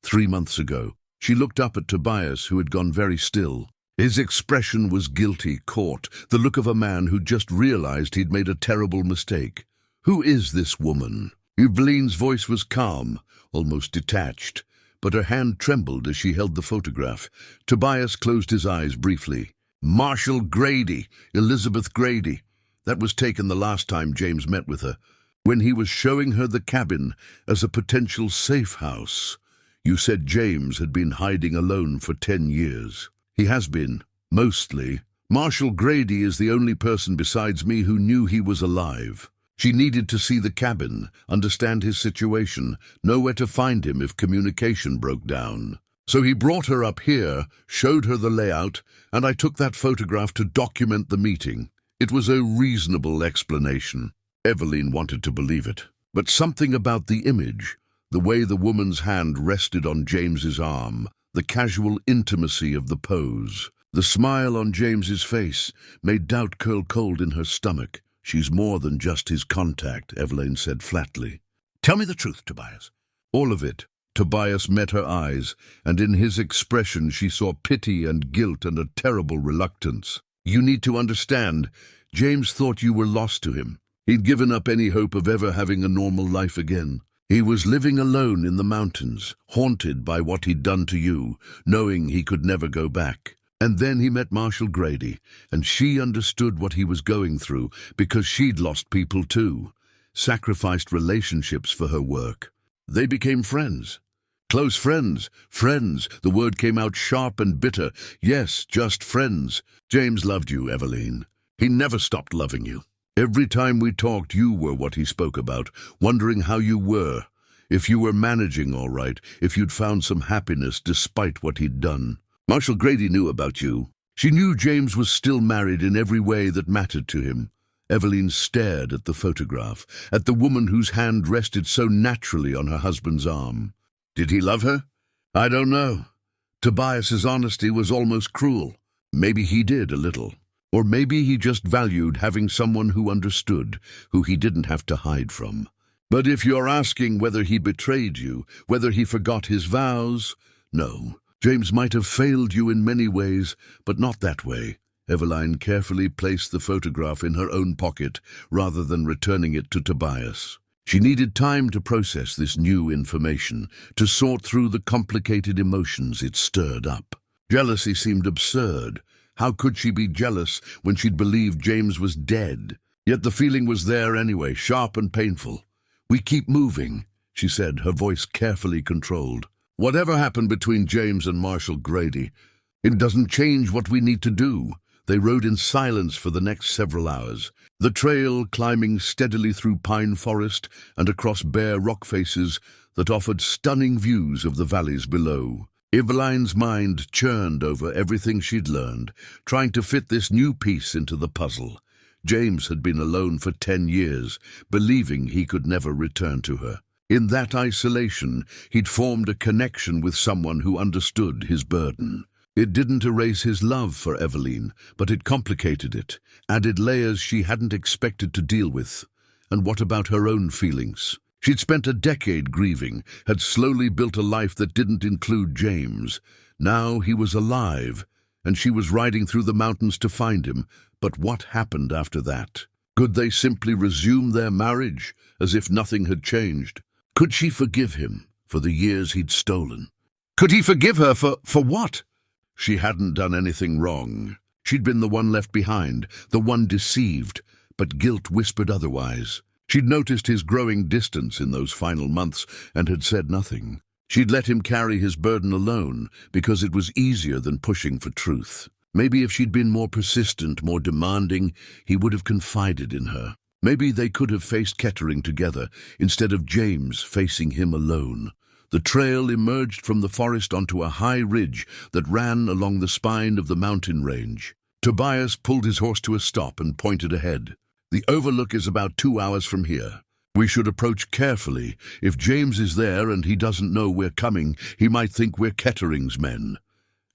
3 months ago. She looked up at Tobias, who had gone very still. His expression was guilty, caught, the look of a man who just realized he'd made a terrible mistake. Who is this woman? Eveline's voice was calm, almost detached, but her hand trembled as she held the photograph. Tobias closed his eyes briefly. Marshall Grady, Elizabeth Grady. That was taken the last time James met with her, when he was showing her the cabin as a potential safe house. You said James had been hiding alone for 10 years. He has been, mostly. Marshall Grady is the only person besides me who knew he was alive. She needed to see the cabin, understand his situation, know where to find him if communication broke down. So he brought her up here, showed her the layout, and I took that photograph to document the meeting. It was a reasonable explanation. Eveline wanted to believe it. But something about the image, the way the woman's hand rested on James's arm, the casual intimacy of the pose, the smile on James's face, made doubt curl cold in her stomach. She's more than just his contact, Eveline said flatly. Tell me the truth, Tobias. All of it. Tobias met her eyes, and in his expression she saw pity and guilt and a terrible reluctance. You need to understand, James thought you were lost to him. He'd given up any hope of ever having a normal life again. He was living alone in the mountains, haunted by what he'd done to you, knowing he could never go back. And then he met Marshall Grady, and she understood what he was going through because she'd lost people too, sacrificed relationships for her work. They became friends. Close friends. Friends. The word came out sharp and bitter. Yes, just friends. James loved you, Eveline. He never stopped loving you. Every time we talked, you were what he spoke about, wondering how you were, if you were managing all right, if you'd found some happiness despite what he'd done. Marshall Grady knew about you. She knew James was still married in every way that mattered to him. Eveline stared at the photograph, at the woman whose hand rested so naturally on her husband's arm. Did he love her? I don't know. Tobias's honesty was almost cruel. Maybe he did a little. Or maybe he just valued having someone who understood, who he didn't have to hide from. But if you're asking whether he betrayed you, whether he forgot his vows, no. James might have failed you in many ways, but not that way. Eveline carefully placed the photograph in her own pocket, rather than returning it to Tobias. She needed time to process this new information, to sort through the complicated emotions it stirred up. Jealousy seemed absurd. How could she be jealous when she'd believed James was dead? Yet the feeling was there anyway, sharp and painful. "We keep moving," she said, her voice carefully controlled. "Whatever happened between James and Marshall Grady, it doesn't change what we need to do." They rode in silence for the next several hours, the trail climbing steadily through pine forest and across bare rock faces that offered stunning views of the valleys below. Eveline's mind churned over everything she'd learned, trying to fit this new piece into the puzzle. James had been alone for 10 years, believing he could never return to her. In that isolation, he'd formed a connection with someone who understood his burden. It didn't erase his love for Eveline, but it complicated it, added layers she hadn't expected to deal with. And what about her own feelings? She'd spent a decade grieving, had slowly built a life that didn't include James. Now he was alive, and she was riding through the mountains to find him. But what happened after that? Could they simply resume their marriage, as if nothing had changed? Could she forgive him for the years he'd stolen? Could he forgive her for what? She hadn't done anything wrong. She'd been the one left behind, the one deceived, but guilt whispered otherwise. She'd noticed his growing distance in those final months and had said nothing. She'd let him carry his burden alone because it was easier than pushing for truth. Maybe if she'd been more persistent, more demanding, he would have confided in her. Maybe they could have faced Kettering together instead of James facing him alone. The trail emerged from the forest onto a high ridge that ran along the spine of the mountain range. Tobias pulled his horse to a stop and pointed ahead. "The overlook is about 2 hours from here. We should approach carefully. If James is there and he doesn't know we're coming, he might think we're Kettering's men.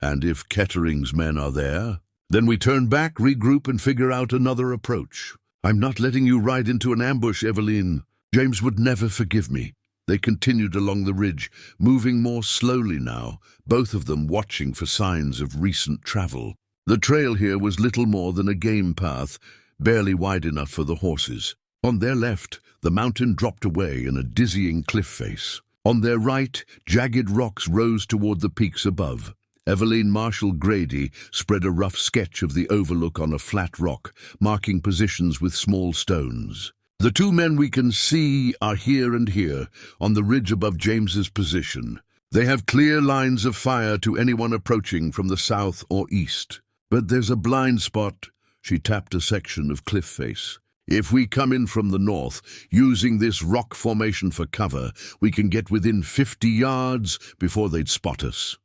And if Kettering's men are there, then we turn back, regroup, and figure out another approach. I'm not letting you ride into an ambush, Eveline. James would never forgive me." They continued along the ridge, moving more slowly now, both of them watching for signs of recent travel. The trail here was little more than a game path, barely wide enough for the horses. On their left, the mountain dropped away in a dizzying cliff face. On their right, jagged rocks rose toward the peaks above. Eveline Marshall Grady spread a rough sketch of the overlook on a flat rock, marking positions with small stones. "The 2 men we can see are here and here, on the ridge above James's position. They have clear lines of fire to anyone approaching from the south or east. But there's a blind spot." She tapped a section of cliff face. "If we come in from the north, using this rock formation for cover, we can get within 50 yards before they'd spot us."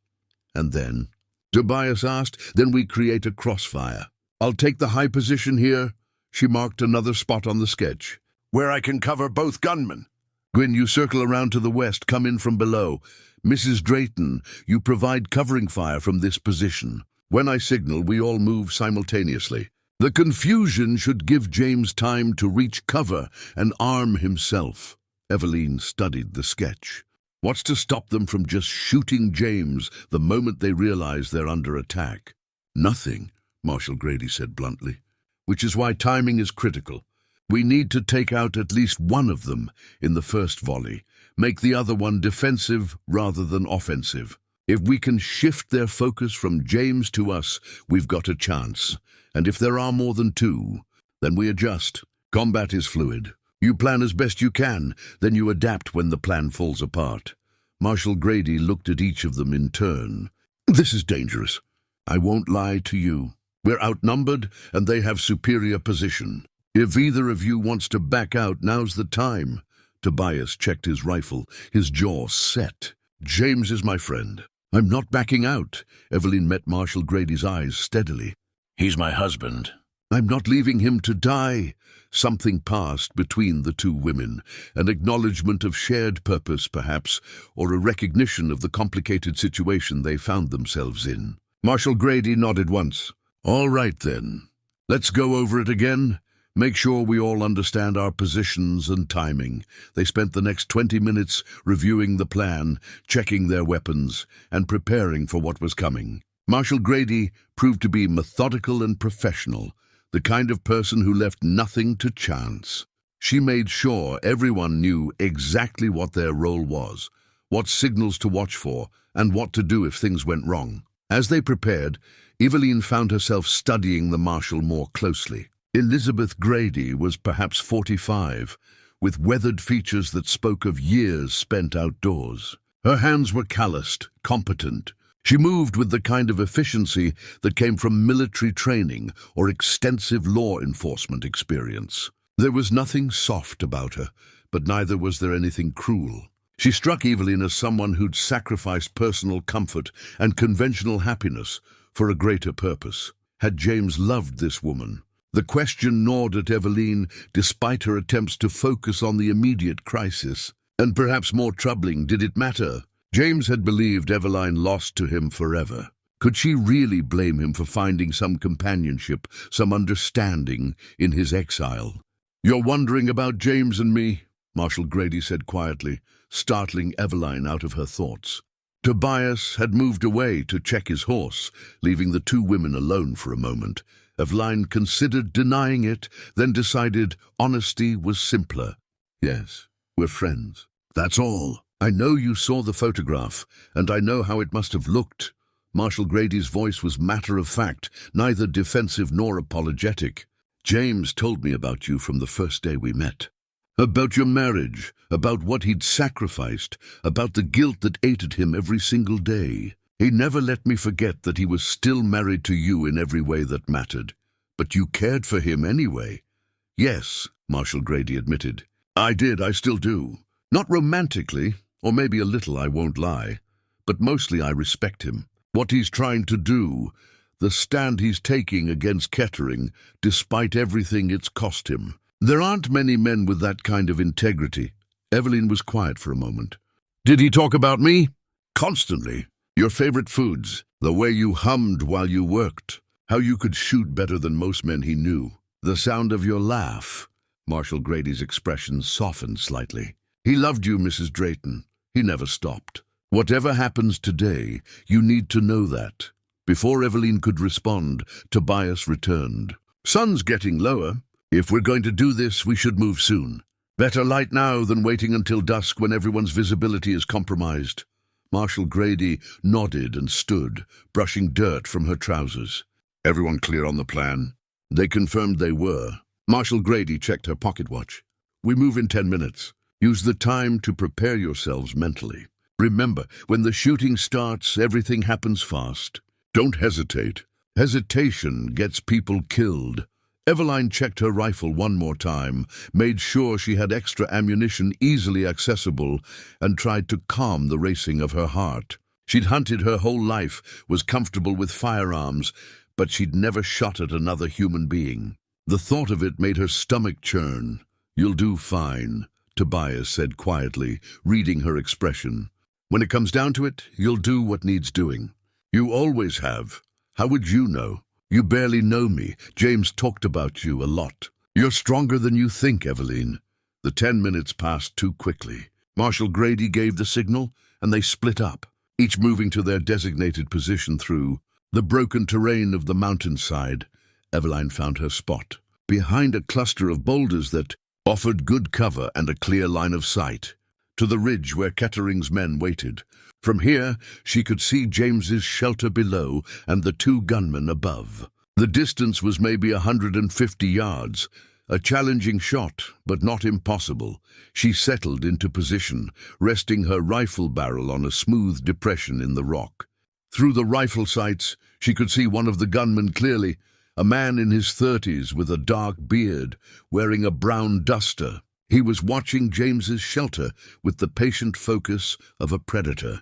"And then?" Tobias asked. "Then we create a crossfire. I'll take the high position here." She marked another spot on the sketch, "where I can cover both gunmen. Gwyn, you circle around to the west, come in from below. Mrs. Drayton, you provide covering fire from this position. When I signal, we all move simultaneously. The confusion should give James time to reach cover and arm himself." Eveline studied the sketch. What's to stop them from just shooting James the moment they realize they're under attack? "Nothing," Marshall Grady said bluntly. "Which is why timing is critical. We need to take out at least one of them in the first volley, make the other one defensive rather than offensive. If we can shift their focus from James to us, we've got a chance. And if there are more than 2, then we adjust. Combat is fluid. You plan as best you can, then you adapt when the plan falls apart." Marshall Grady looked at each of them in turn. "This is dangerous. I won't lie to you. We're outnumbered, and they have superior position. If either of you wants to back out, now's the time." Tobias checked his rifle, his jaw set. "James is my friend. I'm not backing out." Eveline met Marshall Grady's eyes steadily. "He's my husband. I'm not leaving him to die." Something passed between the 2 women, an acknowledgement of shared purpose, perhaps, or a recognition of the complicated situation they found themselves in. Marshall Grady nodded once. "All right, then. Let's go over it again. Make sure we all understand our positions and timing." They spent the next 20 minutes reviewing the plan, checking their weapons, and preparing for what was coming. Marshall Grady proved to be methodical and professional, the kind of person who left nothing to chance. She made sure everyone knew exactly what their role was, what signals to watch for, and what to do if things went wrong. As they prepared, Eveline found herself studying the marshal more closely. Elizabeth Grady was perhaps 45, with weathered features that spoke of years spent outdoors. Her hands were calloused, competent. She moved with the kind of efficiency that came from military training or extensive law enforcement experience. There was nothing soft about her, but neither was there anything cruel. She struck Eveline as someone who'd sacrificed personal comfort and conventional happiness for a greater purpose. Had James loved this woman? The question gnawed at Eveline despite her attempts to focus on the immediate crisis. And perhaps more troubling, did it matter? James had believed Eveline lost to him forever. Could she really blame him for finding some companionship, some understanding in his exile? "You're wondering about James and me," Marshal Grady said quietly, startling Eveline out of her thoughts. Tobias had moved away to check his horse, leaving the two women alone for a moment. Eveline considered denying it, then decided honesty was simpler. "Yes, we're friends. That's all. I know you saw the photograph, and I know how it must have looked." Marshal Grady's voice was matter-of-fact, neither defensive nor apologetic. "James told me about you from the first day we met. About your marriage, about what he'd sacrificed, about the guilt that ate at him every single day. He never let me forget that he was still married to you in every way that mattered. But you cared for him anyway." "Yes," Marshal Grady admitted. "I did, I still do. Not romantically, or maybe a little, I won't lie. But mostly I respect him. What he's trying to do, the stand he's taking against Kettering, despite everything it's cost him. There aren't many men with that kind of integrity." Eveline was quiet for a moment. "Did he talk about me?" "Constantly. Your favorite foods, the way you hummed while you worked, how you could shoot better than most men he knew. The sound of your laugh." Marshal Grady's expression softened slightly. "He loved you, Mrs. Drayton. He never stopped. Whatever happens today, you need to know that." Before Eveline could respond, Tobias returned. "Sun's getting lower. If we're going to do this, we should move soon. Better light now than waiting until dusk when everyone's visibility is compromised." Marshal Grady nodded and stood, brushing dirt from her trousers. "Everyone clear on the plan?" They confirmed they were. Marshal Grady checked her pocket watch. "We move in 10 minutes. Use the time to prepare yourselves mentally. Remember, when the shooting starts, everything happens fast. Don't hesitate. Hesitation gets people killed." Eveline checked her rifle one more time, made sure she had extra ammunition easily accessible, and tried to calm the racing of her heart. She'd hunted her whole life, was comfortable with firearms, but she'd never shot at another human being. The thought of it made her stomach churn. "You'll do fine," Tobias said quietly, reading her expression. "When it comes down to it, you'll do what needs doing. You always have. How would you know? You barely know me. James talked about you a lot. You're stronger than you think, Eveline." The 10 minutes passed too quickly. Marshal Grady gave the signal, and they split up, each moving to their designated position through the broken terrain of the mountainside. Eveline found her spot, behind a cluster of boulders that offered good cover and a clear line of sight to the ridge where Kettering's men waited. From here, she could see James's shelter below and the two gunmen above. The distance was maybe 150 yards. A challenging shot, but not impossible. She settled into position, resting her rifle barrel on a smooth depression in the rock. Through the rifle sights, she could see one of the gunmen clearly, a man in his 30s with a dark beard, wearing a brown duster. He was watching James's shelter with the patient focus of a predator.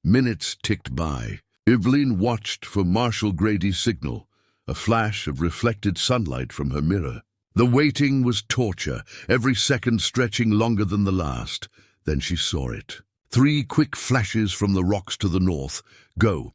Minutes ticked by. Eveline watched for Marshal Grady's signal, a flash of reflected sunlight from her mirror. The waiting was torture, every second stretching longer than the last. Then she saw it. 3 quick flashes from the rocks to the north. Go.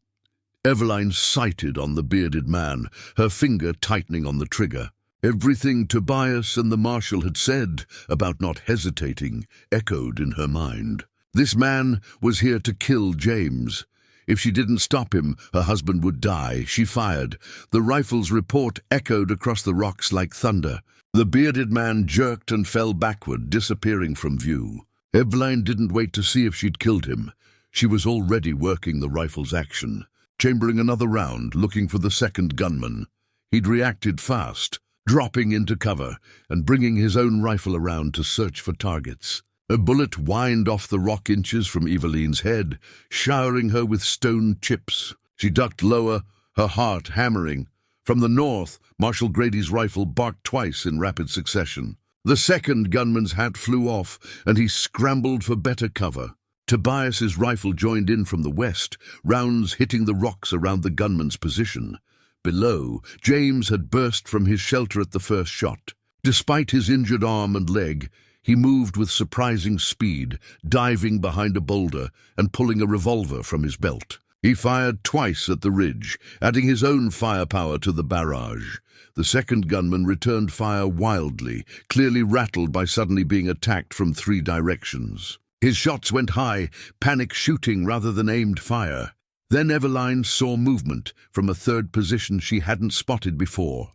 Eveline sighted on the bearded man, her finger tightening on the trigger. Everything Tobias and the marshal had said about not hesitating echoed in her mind. This man was here to kill James. If she didn't stop him, her husband would die. She fired. The rifle's report echoed across the rocks like thunder. The bearded man jerked and fell backward, disappearing from view. Eveline didn't wait to see if she'd killed him. She was already working the rifle's action, chambering another round, looking for the second gunman. He'd reacted fast, dropping into cover and bringing his own rifle around to search for targets. A bullet whined off the rock inches from Eveline's head, showering her with stone chips. She ducked lower, her heart hammering. From the north, Marshal Grady's rifle barked twice in rapid succession. The second gunman's hat flew off, and he scrambled for better cover. Tobias's rifle joined in from the west, rounds hitting the rocks around the gunman's position. Below, James had burst from his shelter at the first shot. Despite his injured arm and leg, he moved with surprising speed, diving behind a boulder and pulling a revolver from his belt. He fired twice at the ridge, adding his own firepower to the barrage. The second gunman returned fire wildly, clearly rattled by suddenly being attacked from 3 directions. His shots went high, panic shooting rather than aimed fire. Then Eveline saw movement from a third position she hadn't spotted before.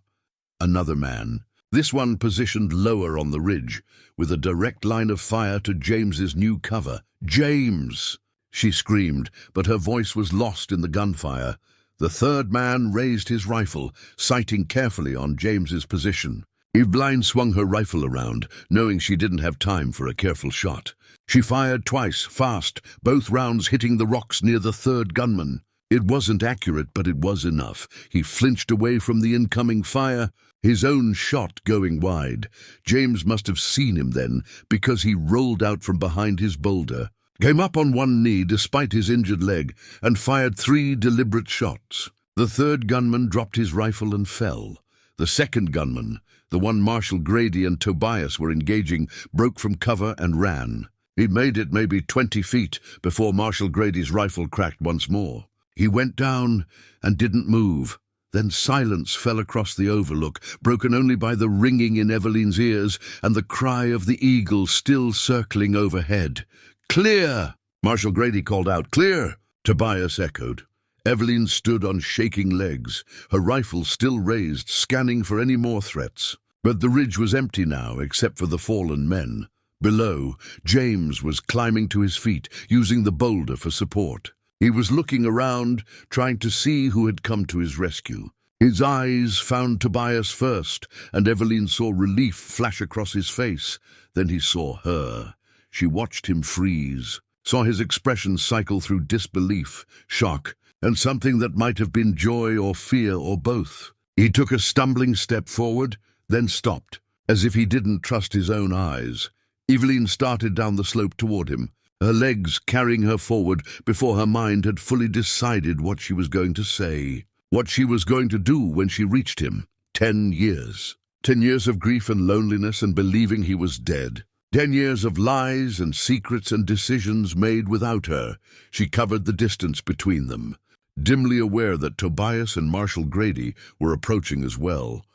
Another man, this one positioned lower on the ridge, with a direct line of fire to James's new cover. "James!" she screamed, but her voice was lost in the gunfire. The third man raised his rifle, sighting carefully on James's position. Eveline swung her rifle around, knowing she didn't have time for a careful shot. She fired twice, fast, both rounds hitting the rocks near the third gunman. It wasn't accurate, but it was enough. He flinched away from the incoming fire, his own shot going wide. James must have seen him then, because he rolled out from behind his boulder, came up on one knee despite his injured leg, and fired 3 deliberate shots. The third gunman dropped his rifle and fell. The second gunman, the one Marshal Grady and Tobias were engaging, broke from cover and ran. He made it maybe 20 feet before Marshal Grady's rifle cracked once more. He went down and didn't move. Then silence fell across the overlook, broken only by the ringing in Eveline's ears and the cry of the eagle still circling overhead. "Clear!" Marshal Grady called out. "Clear!" Tobias echoed. Eveline stood on shaking legs, her rifle still raised, scanning for any more threats. But the ridge was empty now, except for the fallen men. Below, James was climbing to his feet, using the boulder for support. He was looking around, trying to see who had come to his rescue. His eyes found Tobias first, and Eveline saw relief flash across his face. Then he saw her. She watched him freeze, saw his expression cycle through disbelief, shock, and something that might have been joy or fear or both. He took a stumbling step forward, then stopped, as if he didn't trust his own eyes. Eveline started down the slope toward him, her legs carrying her forward before her mind had fully decided what she was going to say, what she was going to do when she reached him. 10 years. 10 years of grief and loneliness and believing he was dead. 10 years of lies and secrets and decisions made without her. She covered the distance between them, dimly aware that Tobias and Marshal Grady were approaching as well.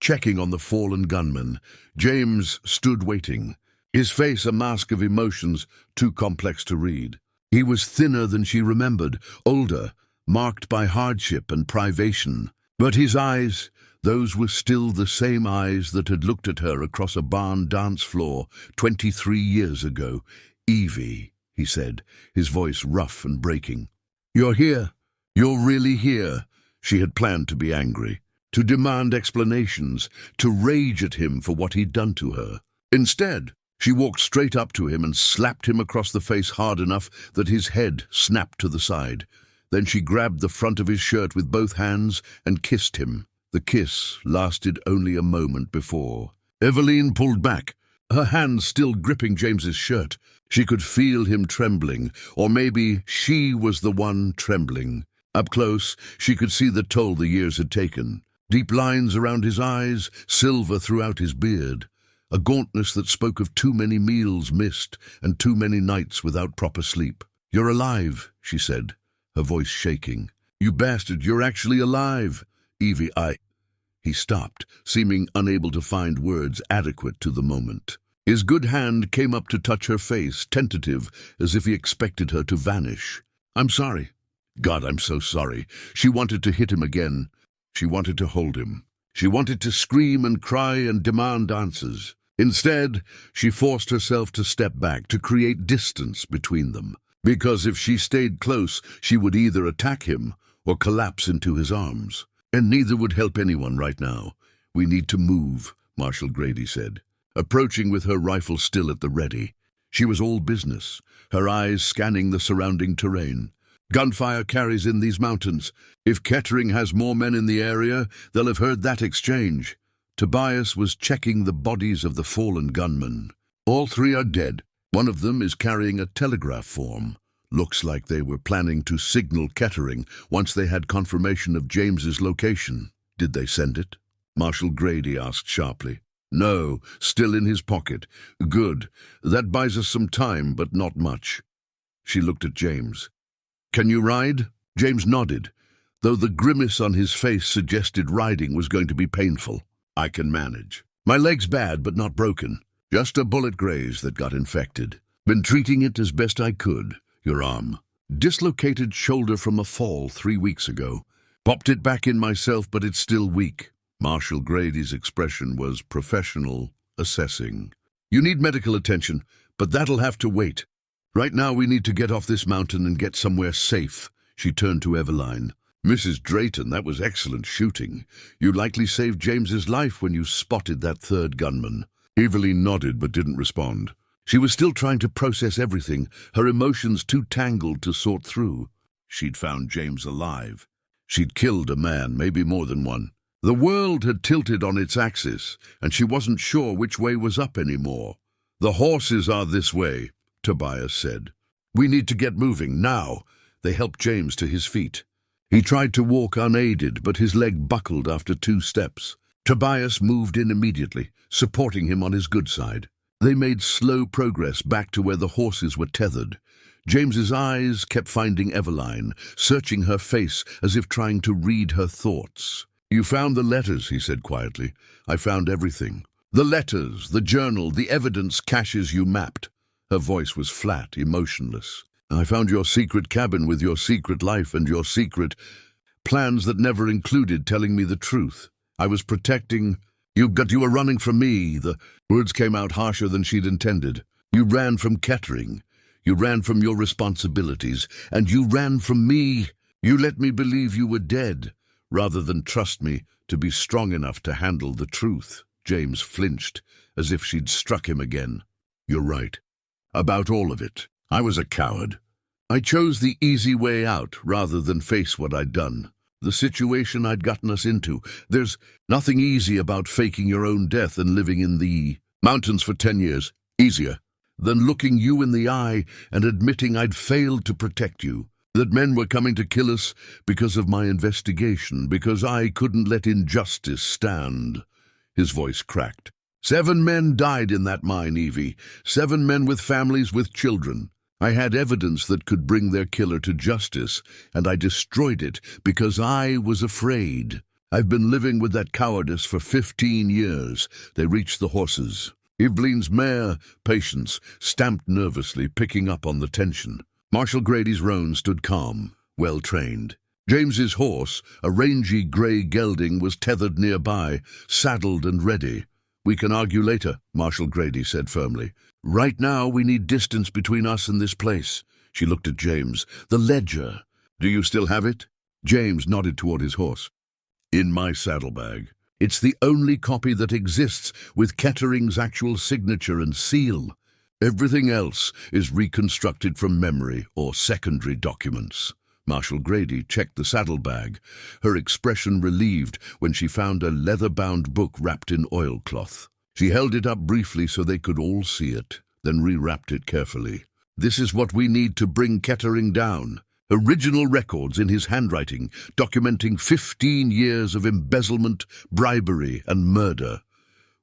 Checking on the fallen gunman, James stood waiting, his face a mask of emotions too complex to read. He was thinner than she remembered, older, marked by hardship and privation. But his eyes, those were still the same eyes that had looked at her across a barn dance floor 23 years ago. "Evie," he said, his voice rough and breaking. "You're here. You're really here." She had planned to be angry, to demand explanations, to rage at him for what he'd done to her. Instead, she walked straight up to him and slapped him across the face hard enough that his head snapped to the side. Then she grabbed the front of his shirt with both hands and kissed him. The kiss lasted only a moment before. Eveline pulled back, her hands still gripping James's shirt. She could feel him trembling, or maybe she was the one trembling. Up close, she could see the toll the years had taken. Deep lines around his eyes, silver throughout his beard. A gauntness that spoke of too many meals missed and too many nights without proper sleep. "You're alive," she said, her voice shaking. "You bastard, you're actually alive." "Evie, He stopped, seeming unable to find words adequate to the moment. His good hand came up to touch her face, tentative, as if he expected her to vanish. "I'm sorry." "God, I'm so sorry." She wanted to hit him again. She wanted to hold him. She wanted to scream and cry and demand answers. Instead, she forced herself to step back, to create distance between them. Because if she stayed close, she would either attack him or collapse into his arms. And neither would help anyone right now. "We need to move," Marshal Grady said, approaching with her rifle still at the ready. She was all business, her eyes scanning the surrounding terrain. "Gunfire carries in these mountains. If Kettering has more men in the area, they'll have heard that exchange." Tobias was checking the bodies of the fallen gunmen. "All three are dead. One of them is carrying a telegraph form. Looks like they were planning to signal Kettering once they had confirmation of James's location." "Did they send it?" Marshal Grady asked sharply. "No, still in his pocket." "Good. That buys us some time, but not much." She looked at James. "Can you ride?" James nodded, though the grimace on his face suggested riding was going to be painful. "I can manage. My leg's bad, but not broken. Just a bullet graze that got infected. Been treating it as best I could." "Your arm?" "Dislocated shoulder from a fall 3 weeks ago. Popped it back in myself, but it's still weak." Marshal Grady's expression was professional, assessing. "You need medical attention, but that'll have to wait. Right now we need to get off this mountain and get somewhere safe." She turned to Eveline. "Mrs. Drayton, that was excellent shooting. You likely saved James's life when you spotted that third gunman." Eveline nodded but didn't respond. She was still trying to process everything, her emotions too tangled to sort through. She'd found James alive. She'd killed a man, maybe more than one. The world had tilted on its axis, and she wasn't sure which way was up anymore. "The horses are this way," Tobias said. "We need to get moving, now." They helped James to his feet. He tried to walk unaided, but his leg buckled after 2 steps. Tobias moved in immediately, supporting him on his good side. They made slow progress back to where the horses were tethered. James's eyes kept finding Eveline, searching her face as if trying to read her thoughts. "You found the letters," he said quietly. "I found everything. The letters, the journal, the evidence caches you mapped." Her voice was flat, emotionless. "I found your secret cabin with your secret life and your secret plans that never included telling me the truth. I was protecting you, but you were running from me." The words came out harsher than she'd intended. "You ran from Kettering. You ran from your responsibilities, and you ran from me. You let me believe you were dead, rather than trust me to be strong enough to handle the truth." James flinched, as if she'd struck him again. "You're right. About all of it. I was a coward. I chose the easy way out rather than face what I'd done. The situation I'd gotten us into. There's nothing easy about faking your own death and living in the mountains for 10 years. Easier than looking you in the eye and admitting I'd failed to protect you. That men were coming to kill us because of my investigation, because I couldn't let injustice stand." His voice cracked. 7 men died in that mine, Evie. 7 men with families, with children. I had evidence that could bring their killer to justice, and I destroyed it because I was afraid. I've been living with that cowardice for 15 years. They reached the horses. Eveline's mare, Patience, stamped nervously, picking up on the tension. Marshal Grady's roan stood calm, well-trained. James's horse, a rangy grey gelding, was tethered nearby, saddled and ready. "We can argue later," Marshal Grady said firmly. "Right now we need distance between us and this place." She looked at James. "The ledger. Do you still have it?" James nodded toward his horse. "In my saddlebag. It's the only copy that exists with Kettering's actual signature and seal. Everything else is reconstructed from memory or secondary documents." Marshal Grady checked the saddlebag, her expression relieved when she found a leather-bound book wrapped in oilcloth. She held it up briefly so they could all see it, then rewrapped it carefully. "This is what we need to bring Kettering down. Original records in his handwriting, documenting 15 years of embezzlement, bribery, and murder.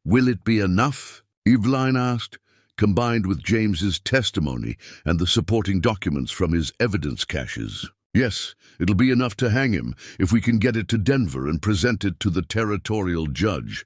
Will it be enough?" Eveline asked, "combined with James's testimony and the supporting documents from his evidence caches." "Yes, it'll be enough to hang him if we can get it to Denver and present it to the territorial judge."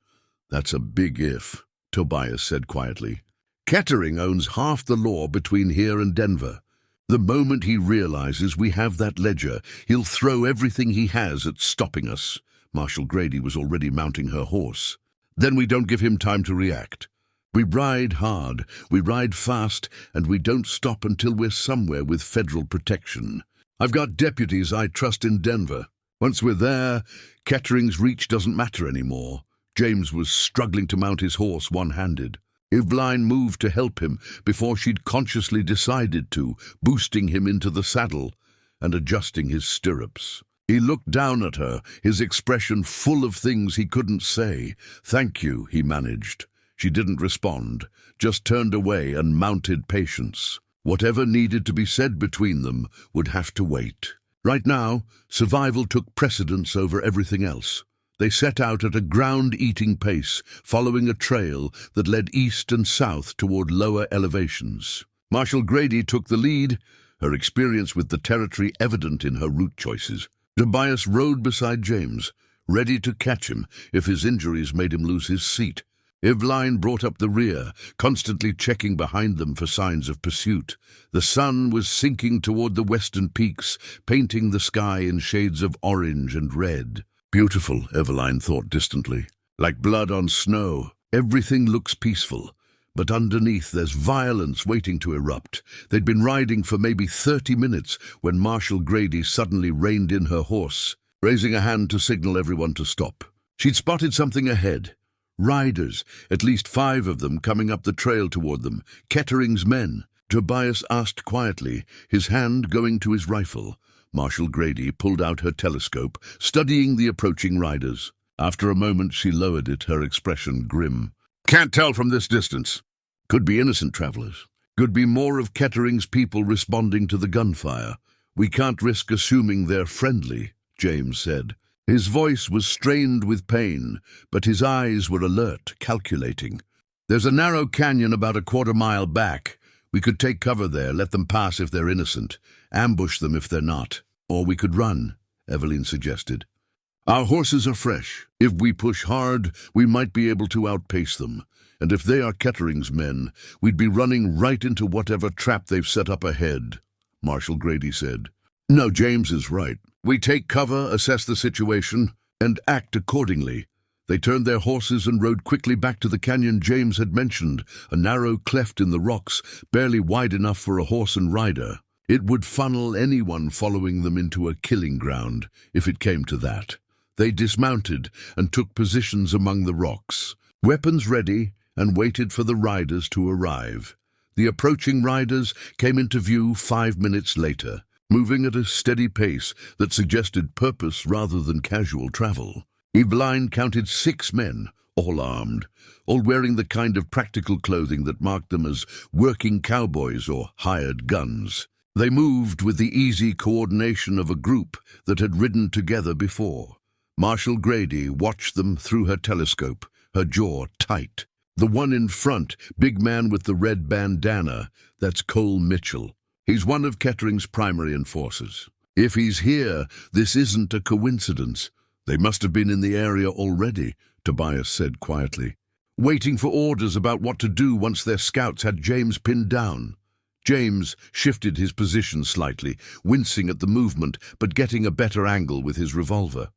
"That's a big if," Tobias said quietly. "Kettering owns half the law between here and Denver. The moment he realizes we have that ledger, he'll throw everything he has at stopping us." Marshal Grady was already mounting her horse. Then we don't give him time to react. We ride hard, we ride fast, and we don't stop until we're somewhere with federal protection. I've got deputies I trust in Denver. Once we're there, Kettering's reach doesn't matter anymore. James was struggling to mount his horse one-handed. Eveline moved to help him before she'd consciously decided to, boosting him into the saddle and adjusting his stirrups. He looked down at her, his expression full of things he couldn't say. "Thank you," he managed. She didn't respond, just turned away and mounted patience. Whatever needed to be said between them would have to wait. Right now, survival took precedence over everything else. They set out at a ground-eating pace, following a trail that led east and south toward lower elevations. Marshal Grady took the lead, her experience with the territory evident in her route choices. Tobias rode beside James, ready to catch him if his injuries made him lose his seat. Eveline brought up the rear, constantly checking behind them for signs of pursuit. The sun was sinking toward the western peaks, painting the sky in shades of orange and red. Beautiful, Eveline thought distantly. Like blood on snow, everything looks peaceful, but underneath there's violence waiting to erupt. They'd been riding for maybe 30 minutes when Marshal Grady suddenly reined in her horse, raising a hand to signal everyone to stop. She'd spotted something ahead. Riders, at least 5 of them coming up the trail toward them, Kettering's men. Tobias asked quietly, his hand going to his rifle. Marshal Grady pulled out her telescope, studying the approaching riders. After a moment she lowered it, her expression grim. "Can't tell from this distance." "Could be innocent travelers. Could be more of Kettering's people responding to the gunfire. We can't risk assuming they're friendly," James said. His voice was strained with pain, but his eyes were alert, calculating. "There's a narrow canyon about a quarter-mile back. We could take cover there, let them pass if they're innocent, ambush them if they're not. Or we could run," Eveline suggested. "Our horses are fresh. If we push hard, we might be able to outpace them. And if they are Kettering's men, we'd be running right into whatever trap they've set up ahead," Marshal Grady said. "No, James is right. We take cover, assess the situation, and act accordingly." They turned their horses and rode quickly back to the canyon James had mentioned, a narrow cleft in the rocks, barely wide enough for a horse and rider. It would funnel anyone following them into a killing ground, if it came to that. They dismounted and took positions among the rocks, weapons ready, and waited for the riders to arrive. The approaching riders came into view 5 minutes later, moving at a steady pace that suggested purpose rather than casual travel. Eveline counted 6 men, all armed, all wearing the kind of practical clothing that marked them as working cowboys or hired guns. They moved with the easy coordination of a group that had ridden together before. Marshal Grady watched them through her telescope, her jaw tight. The one in front, big man with the red bandana, that's Cole Mitchell. He's one of Kettering's primary enforcers. If he's here, this isn't a coincidence. They must have been in the area already, Tobias said quietly, waiting for orders about what to do once their scouts had James pinned down. James shifted his position slightly, wincing at the movement, but getting a better angle with his revolver.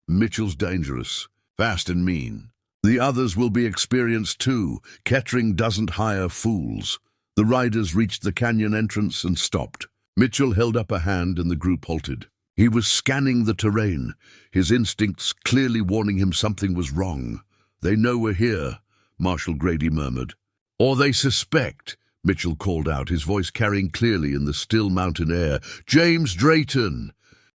"Mitchell's dangerous, fast and mean. The others will be experienced too. Kettering doesn't hire fools." The riders reached the canyon entrance and stopped. Mitchell held up a hand and the group halted. He was scanning the terrain, his instincts clearly warning him something was wrong. "They know we're here," Marshal Grady murmured. "Or they suspect," Mitchell called out, his voice carrying clearly in the still mountain air. "James Drayton!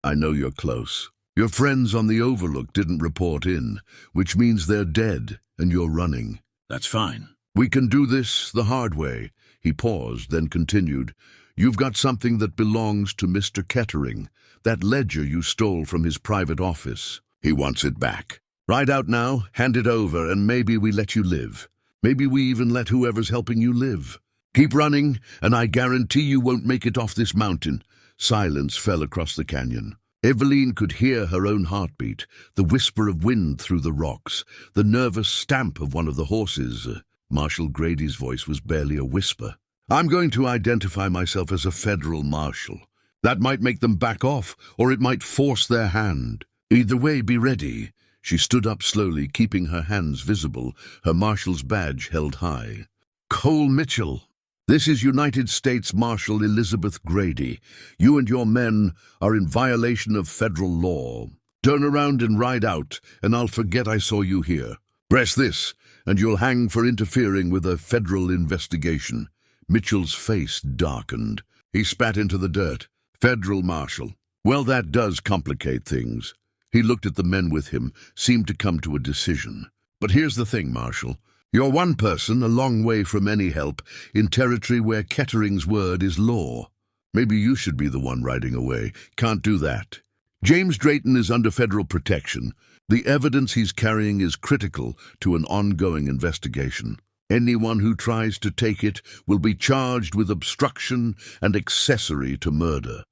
I know you're close. Your friends on the Overlook didn't report in, which means they're dead and you're running." "That's fine. "We can do this the hard way." He paused, then continued. "You've got something that belongs to Mr. Kettering, that ledger you stole from his private office. He wants it back. Ride out now, hand it over, and maybe we let you live. Maybe we even let whoever's helping you live. Keep running, and I guarantee you won't make it off this mountain." Silence fell across the canyon. Eveline could hear her own heartbeat, the whisper of wind through the rocks, the nervous stamp of one of the horses. Marshal Grady's voice was barely a whisper. "I'm going to identify myself as a federal marshal. That might make them back off, or it might force their hand. Either way, be ready. She stood up slowly, keeping her hands visible, her marshal's badge held high. "Cole Mitchell, this is United States Marshal Elizabeth Grady. You and your men are in violation of federal law. Turn around and ride out, and I'll forget I saw you here. Press this, and you'll hang for interfering with a federal investigation." Mitchell's face darkened. He spat into the dirt. "Federal Marshal. Well, that does complicate things." He looked at the men with him, seemed to come to a decision. "But here's the thing, Marshal. You're one person a long way from any help in territory where Kettering's word is law. Maybe you should be the one riding away. Can't do that. James Drayton is under federal protection. The evidence he's carrying is critical to an ongoing investigation. Anyone who tries to take it will be charged with obstruction and accessory to murder."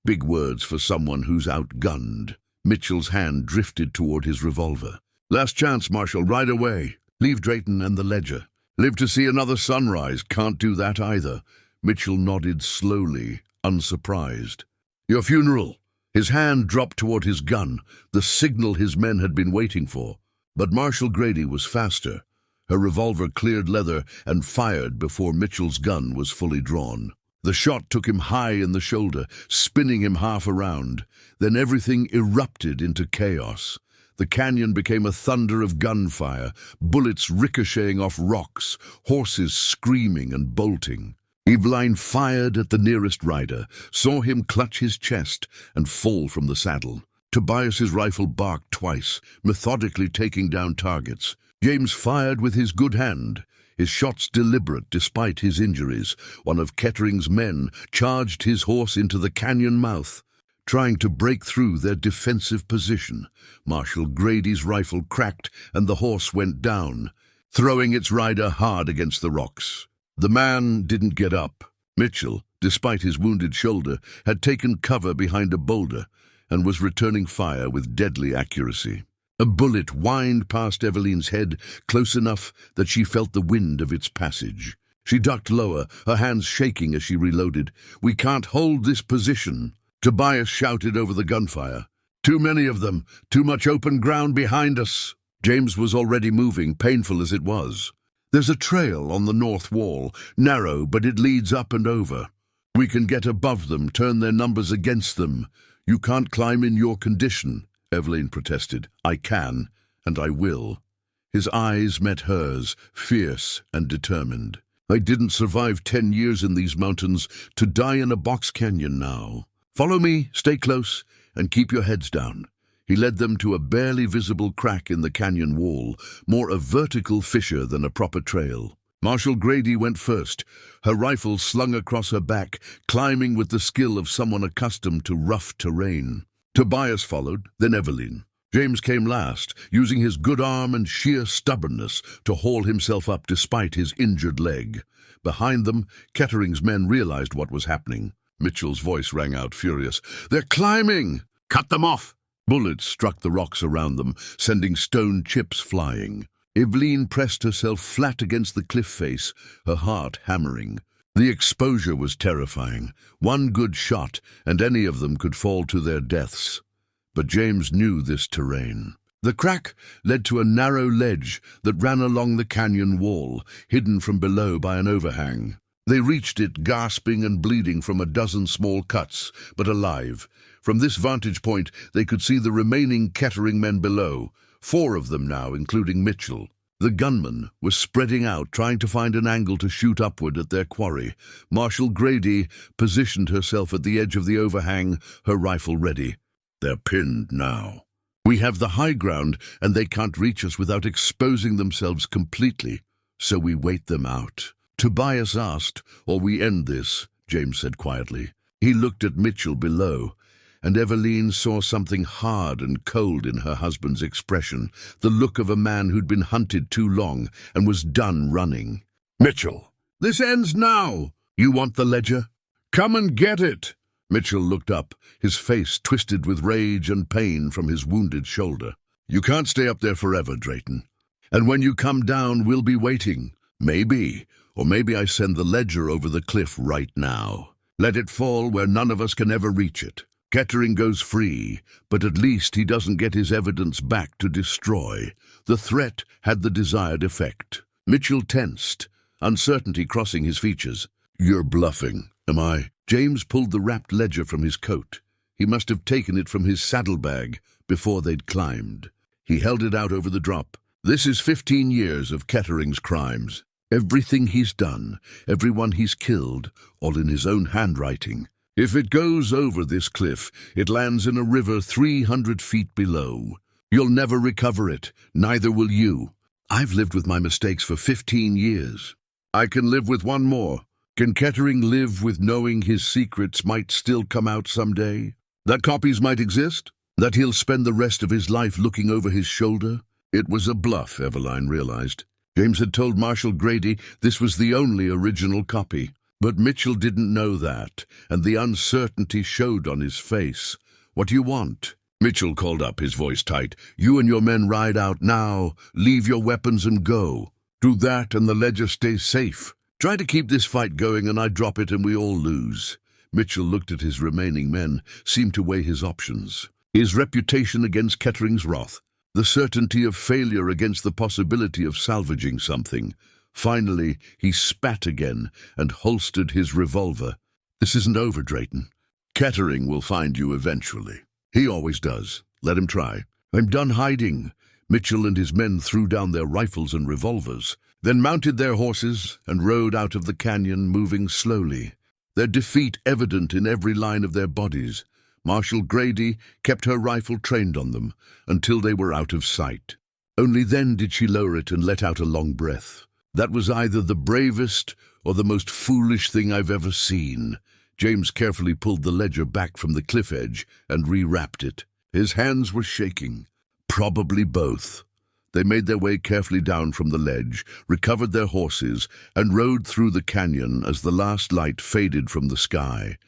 Big words for someone who's outgunned. Mitchell's hand drifted toward his revolver. "Last chance, Marshal, ride away. Leave Drayton and the ledger. Live to see another sunrise. Can't do that either." Mitchell nodded slowly, unsurprised. "Your funeral." His hand dropped toward his gun, the signal his men had been waiting for. But Marshal Grady was faster. Her revolver cleared leather and fired before Mitchell's gun was fully drawn. The shot took him high in the shoulder, spinning him half around. Then everything erupted into chaos. The canyon became a thunder of gunfire, bullets ricocheting off rocks, horses screaming and bolting. Eveline fired at the nearest rider, saw him clutch his chest and fall from the saddle. Tobias's rifle barked twice, methodically taking down targets. James fired with his good hand, his shots deliberate despite his injuries. One of Kettering's men charged his horse into the canyon mouth, trying to break through their defensive position. Marshal Grady's rifle cracked and the horse went down, throwing its rider hard against the rocks. The man didn't get up. Mitchell, despite his wounded shoulder, had taken cover behind a boulder and was returning fire with deadly accuracy. A bullet whined past Eveline's head, close enough that she felt the wind of its passage. She ducked lower, her hands shaking as she reloaded. "We can't hold this position." Tobias shouted over the gunfire. "Too many of them, too much open ground behind us." James was already moving, painful as it was. "There's a trail on the north wall, narrow, but it leads up and over. We can get above them, turn their numbers against them." "You can't climb in your condition," Eveline protested. "I can, and I will." His eyes met hers, fierce and determined. "I didn't survive 10 years in these mountains to die in a box canyon now. Follow me, stay close, and keep your heads down." He led them to a barely visible crack in the canyon wall, more a vertical fissure than a proper trail. Marshal Grady went first, her rifle slung across her back, climbing with the skill of someone accustomed to rough terrain. Tobias followed, then Eveline. James came last, using his good arm and sheer stubbornness to haul himself up despite his injured leg. Behind them, Kettering's men realized what was happening. Mitchell's voice rang out, furious. "They're climbing! Cut them off!" Bullets struck the rocks around them, sending stone chips flying. Eveline pressed herself flat against the cliff face, her heart hammering. The exposure was terrifying. One good shot, and any of them could fall to their deaths. But James knew this terrain. The crack led to a narrow ledge that ran along the canyon wall, hidden from below by an overhang. They reached it gasping and bleeding from a dozen small cuts, but alive. From this vantage point, they could see the remaining Kettering men below, 4 of them now, including Mitchell. The gunmen were spreading out, trying to find an angle to shoot upward at their quarry. Marshal Grady positioned herself at the edge of the overhang, her rifle ready. "They're pinned now. We have the high ground, and they can't reach us without exposing themselves completely. So we wait them out." Tobias asked, "Or we end this," James said quietly. He looked at Mitchell below, and Eveline saw something hard and cold in her husband's expression, the look of a man who'd been hunted too long and was done running. "Mitchell, this ends now. You want the ledger? Come and get it." Mitchell looked up, his face twisted with rage and pain from his wounded shoulder. "You can't stay up there forever, Drayton. And when you come down, we'll be waiting. Maybe, or maybe I send the ledger over the cliff right now. Let it fall where none of us can ever reach it. Kettering goes free, but at least he doesn't get his evidence back to destroy. The threat had the desired effect. Mitchell tensed, uncertainty crossing his features. "You're bluffing, am I?" James pulled the wrapped ledger from his coat. He must have taken it from his saddlebag before they'd climbed. He held it out over the drop. "This is 15 years of Kettering's crimes. Everything he's done, everyone he's killed, all in his own handwriting. If it goes over this cliff, it lands in a river 300 feet below. You'll never recover it, neither will you. I've lived with my mistakes for 15 years. I can live with one more. Can Kettering live with knowing his secrets might still come out someday? That copies might exist? That he'll spend the rest of his life looking over his shoulder?" It was a bluff, Eveline realized. James had told Marshal Grady this was the only original copy. But Mitchell didn't know that, and the uncertainty showed on his face. "What do you want?" Mitchell called up, his voice tight. "You and your men ride out now. Leave your weapons and go. Do that and the ledger stays safe. Try to keep this fight going and I drop it and we all lose." Mitchell looked at his remaining men, seemed to weigh his options. His reputation against Kettering's wrath, the certainty of failure against the possibility of salvaging something. Finally, he spat again and holstered his revolver. "This isn't over, Drayton. Kettering will find you eventually. He always does. Let him try. I'm done hiding." Mitchell and his men threw down their rifles and revolvers, then mounted their horses and rode out of the canyon, moving slowly, their defeat evident in every line of their bodies. Marshal Grady kept her rifle trained on them until they were out of sight. Only then did she lower it and let out a long breath. "That was either the bravest or the most foolish thing I've ever seen." James carefully pulled the ledger back from the cliff edge and rewrapped it. His hands were shaking. Probably both. They made their way carefully down from the ledge, recovered their horses, and rode through the canyon as the last light faded from the sky.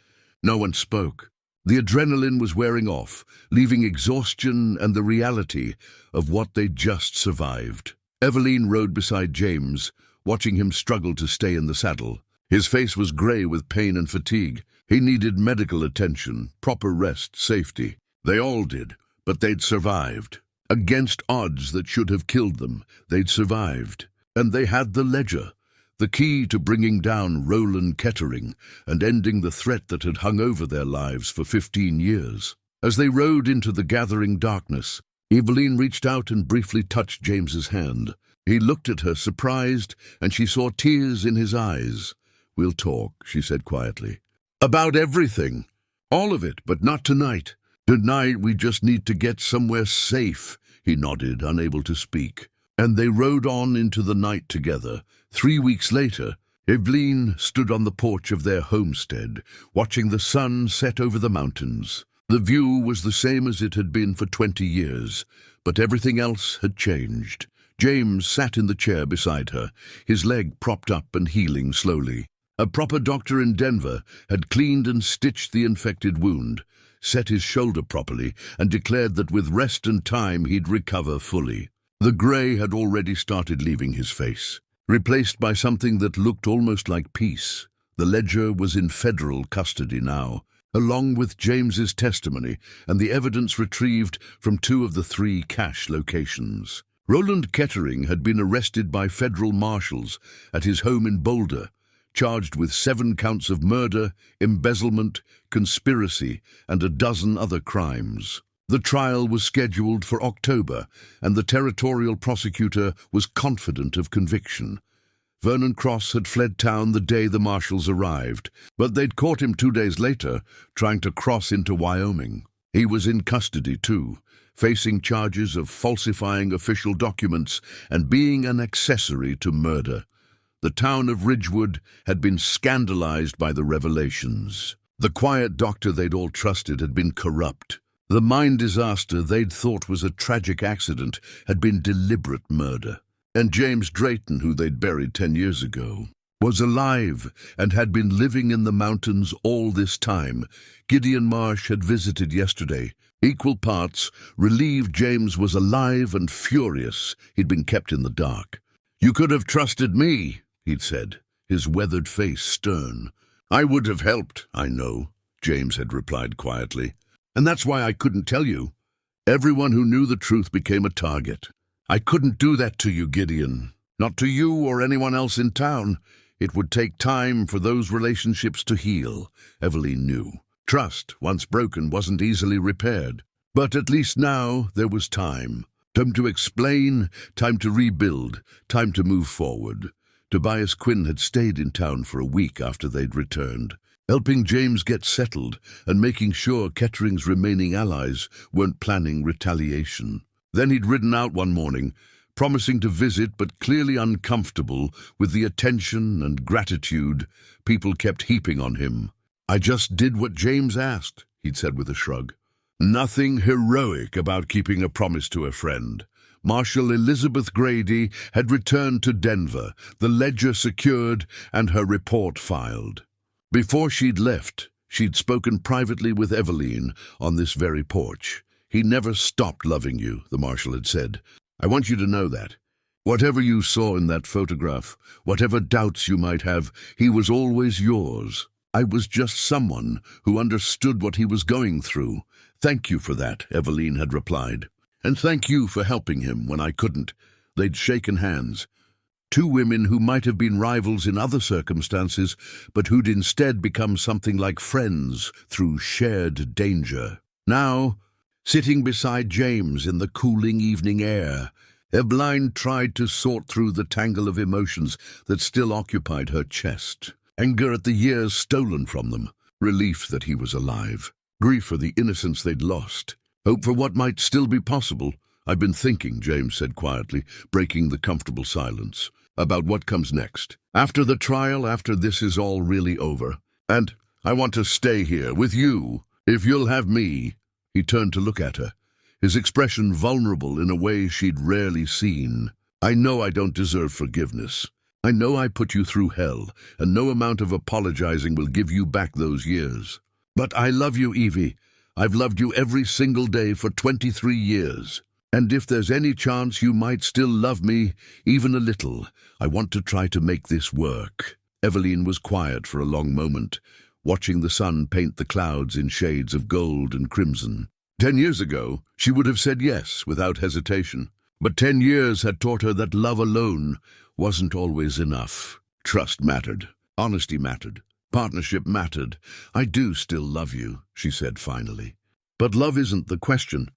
No one spoke. The adrenaline was wearing off, leaving exhaustion and the reality of what they'd just survived. Eveline rode beside James, watching him struggle to stay in the saddle. His face was grey with pain and fatigue. He needed medical attention, proper rest, safety. They all did, but they'd survived. Against odds that should have killed them, they'd survived. And they had the ledger, the key to bringing down Roland Kettering and ending the threat that had hung over their lives for 15 years. As they rode into the gathering darkness, Eveline reached out and briefly touched James's hand. He looked at her, surprised, and she saw tears in his eyes. "We'll talk," she said quietly. "About everything. All of it, but not tonight. Tonight we just need to get somewhere safe." He nodded, unable to speak. And they rode on into the night together. 3 weeks later, Eveline stood on the porch of their homestead, watching the sun set over the mountains. The view was the same as it had been for 20 years, but everything else had changed. James sat in the chair beside her, his leg propped up and healing slowly. A proper doctor in Denver had cleaned and stitched the infected wound, set his shoulder properly, and declared that with rest and time he'd recover fully. The grey had already started leaving his face, replaced by something that looked almost like peace. The ledger was in federal custody now, along with James's testimony and the evidence retrieved from 2 of the 3 cache locations. Roland Kettering had been arrested by federal marshals at his home in Boulder, charged with 7 counts of murder, embezzlement, conspiracy, and a dozen other crimes. The trial was scheduled for October, and the territorial prosecutor was confident of conviction. Vernon Cross had fled town the day the marshals arrived, but they'd caught him 2 days later, trying to cross into Wyoming. He was in custody, too, facing charges of falsifying official documents and being an accessory to murder. The town of Ridgewood had been scandalized by the revelations. The quiet doctor they'd all trusted had been corrupt. The mine disaster they'd thought was a tragic accident had been deliberate murder. And James Drayton, who they'd buried 10 years ago, was alive and had been living in the mountains all this time. Gideon Marsh had visited yesterday. Equal parts, relieved James was alive and furious he'd been kept in the dark. "You could have trusted me," he'd said, his weathered face stern. "I would have helped, I know," James had replied quietly. And that's why I couldn't tell you. Everyone who knew the truth became a target. I couldn't do that to you, Gideon. Not to you or anyone else in town. It would take time for those relationships to heal, Eveline knew. Trust, once broken, wasn't easily repaired. But at least now there was time. Time to explain, time to rebuild, time to move forward. Tobias Quinn had stayed in town for a week after they'd returned, helping James get settled and making sure Kettering's remaining allies weren't planning retaliation. Then he'd ridden out one morning, promising to visit but clearly uncomfortable with the attention and gratitude people kept heaping on him. "I just did what James asked," he'd said with a shrug. Nothing heroic about keeping a promise to a friend. Marshal Elizabeth Grady had returned to Denver, the ledger secured and her report filed. Before she'd left, she'd spoken privately with Eveline on this very porch. "He never stopped loving you," the marshal had said. "I want you to know that. Whatever you saw in that photograph, whatever doubts you might have, he was always yours. I was just someone who understood what he was going through. Thank you for that," Eveline had replied. "And thank you for helping him when I couldn't." They'd shaken hands. Two women who might have been rivals in other circumstances, but who'd instead become something like friends through shared danger. Now, sitting beside James in the cooling evening air, Eveline tried to sort through the tangle of emotions that still occupied her chest. Anger at the years stolen from them, relief that he was alive, grief for the innocence they'd lost, hope for what might still be possible. "I've been thinking," James said quietly, breaking the comfortable silence, "about what comes next. After the trial, after this is all really over. And I want to stay here with you, if you'll have me." He turned to look at her, his expression vulnerable in a way she'd rarely seen. "I know I don't deserve forgiveness. I know I put you through hell, and no amount of apologizing will give you back those years. But I love you, Evie. I've loved you every single day for 23 years. And if there's any chance you might still love me, even a little, I want to try to make this work." Eveline was quiet for a long moment, watching the sun paint the clouds in shades of gold and crimson. 10 years ago, she would have said yes without hesitation. But 10 years had taught her that love alone wasn't always enough. Trust mattered. Honesty mattered. Partnership mattered. "I do still love you," she said finally. "But love isn't the question.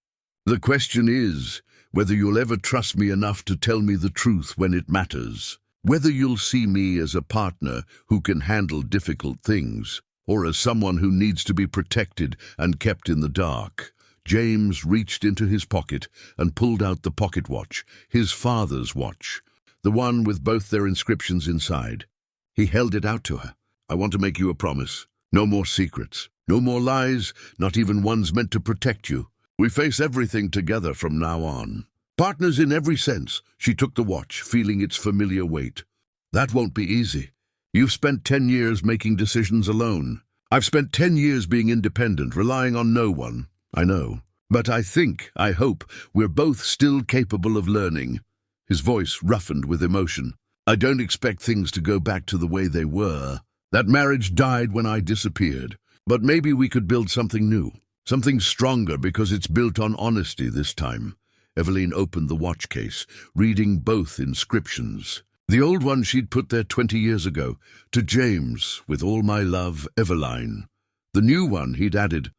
The question is whether you'll ever trust me enough to tell me the truth when it matters. Whether you'll see me as a partner who can handle difficult things, or as someone who needs to be protected and kept in the dark." James reached into his pocket and pulled out the pocket watch, his father's watch, the one with both their inscriptions inside. He held it out to her. "I want to make you a promise. No more secrets. No more lies, not even ones meant to protect you. We face everything together from now on. Partners in every sense." She took the watch, feeling its familiar weight. "That won't be easy. You've spent 10 years making decisions alone. I've spent 10 years being independent, relying on no one. I know. But I hope, we're both still capable of learning." His voice roughened with emotion. "I don't expect things to go back to the way they were. That marriage died when I disappeared. But maybe we could build something new, something stronger because it's built on honesty this time." Eveline opened the watch case, reading both inscriptions. The old one she'd put there 20 years ago, "To James, with all my love, Eveline." The new one he'd added,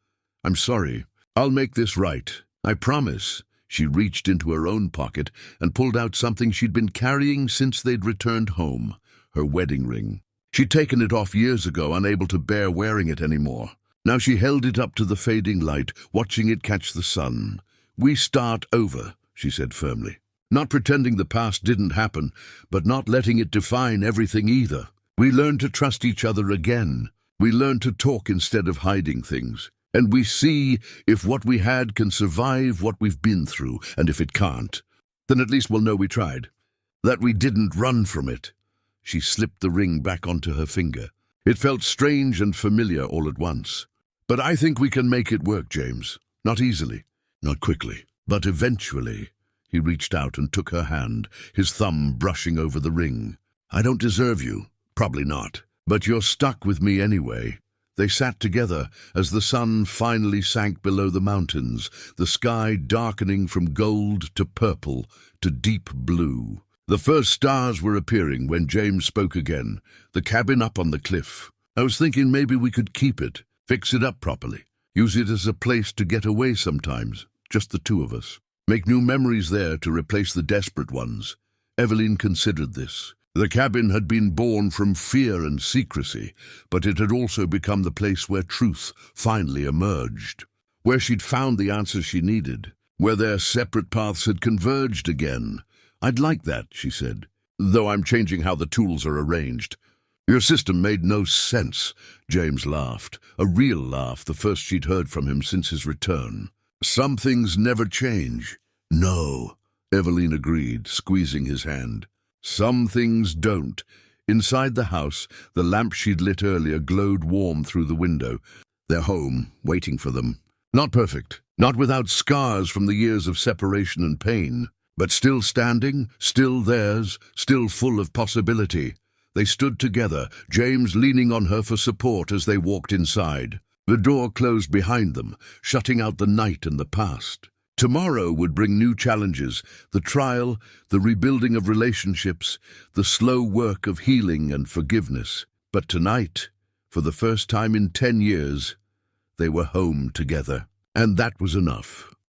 "I'm sorry. I'll make this right. I promise." She reached into her own pocket and pulled out something she'd been carrying since they'd returned home, her wedding ring. She'd taken it off years ago, unable to bear wearing it anymore. Now she held it up to the fading light, watching it catch the sun. "We start over," she said firmly. Not pretending the past didn't happen, but not letting it define everything either. We learn to trust each other again. We learn to talk instead of hiding things. And we see if what we had can survive what we've been through, and if it can't, then at least we'll know we tried. That we didn't run from it. She slipped the ring back onto her finger. It felt strange and familiar all at once. "But I think we can make it work, James. Not easily, not quickly, but eventually." He reached out and took her hand, his thumb brushing over the ring. "I don't deserve you, probably not, but you're stuck with me anyway. They sat together as the sun finally sank below the mountains, the sky darkening from gold to purple to deep blue. The first stars were appearing when James spoke again. The cabin up on the cliff. I was thinking maybe we could keep it, fix it up properly, use it as a place to get away sometimes, just the two of us. Make new memories there to replace the desperate ones. Eveline considered this. The cabin had been born from fear and secrecy, but it had also become the place where truth finally emerged, where she'd found the answers she needed, where their separate paths had converged again. I'd like that, she said, though I'm changing how the tools are arranged. Your system made no sense, James laughed, a real laugh, the first she'd heard from him since his return. Some things never change. No, Eveline agreed, squeezing his hand. Some things don't. Inside the house, the lamp she'd lit earlier glowed warm through the window. Their home, waiting for them. Not perfect, not without scars from the years of separation and pain, but still standing, still theirs, still full of possibility. They stood together, James leaning on her for support as they walked inside. The door closed behind them, shutting out the night and the past. Tomorrow would bring new challenges, the trial, the rebuilding of relationships, the slow work of healing and forgiveness. But tonight, for the first time in 10 years, they were home together. And that was enough.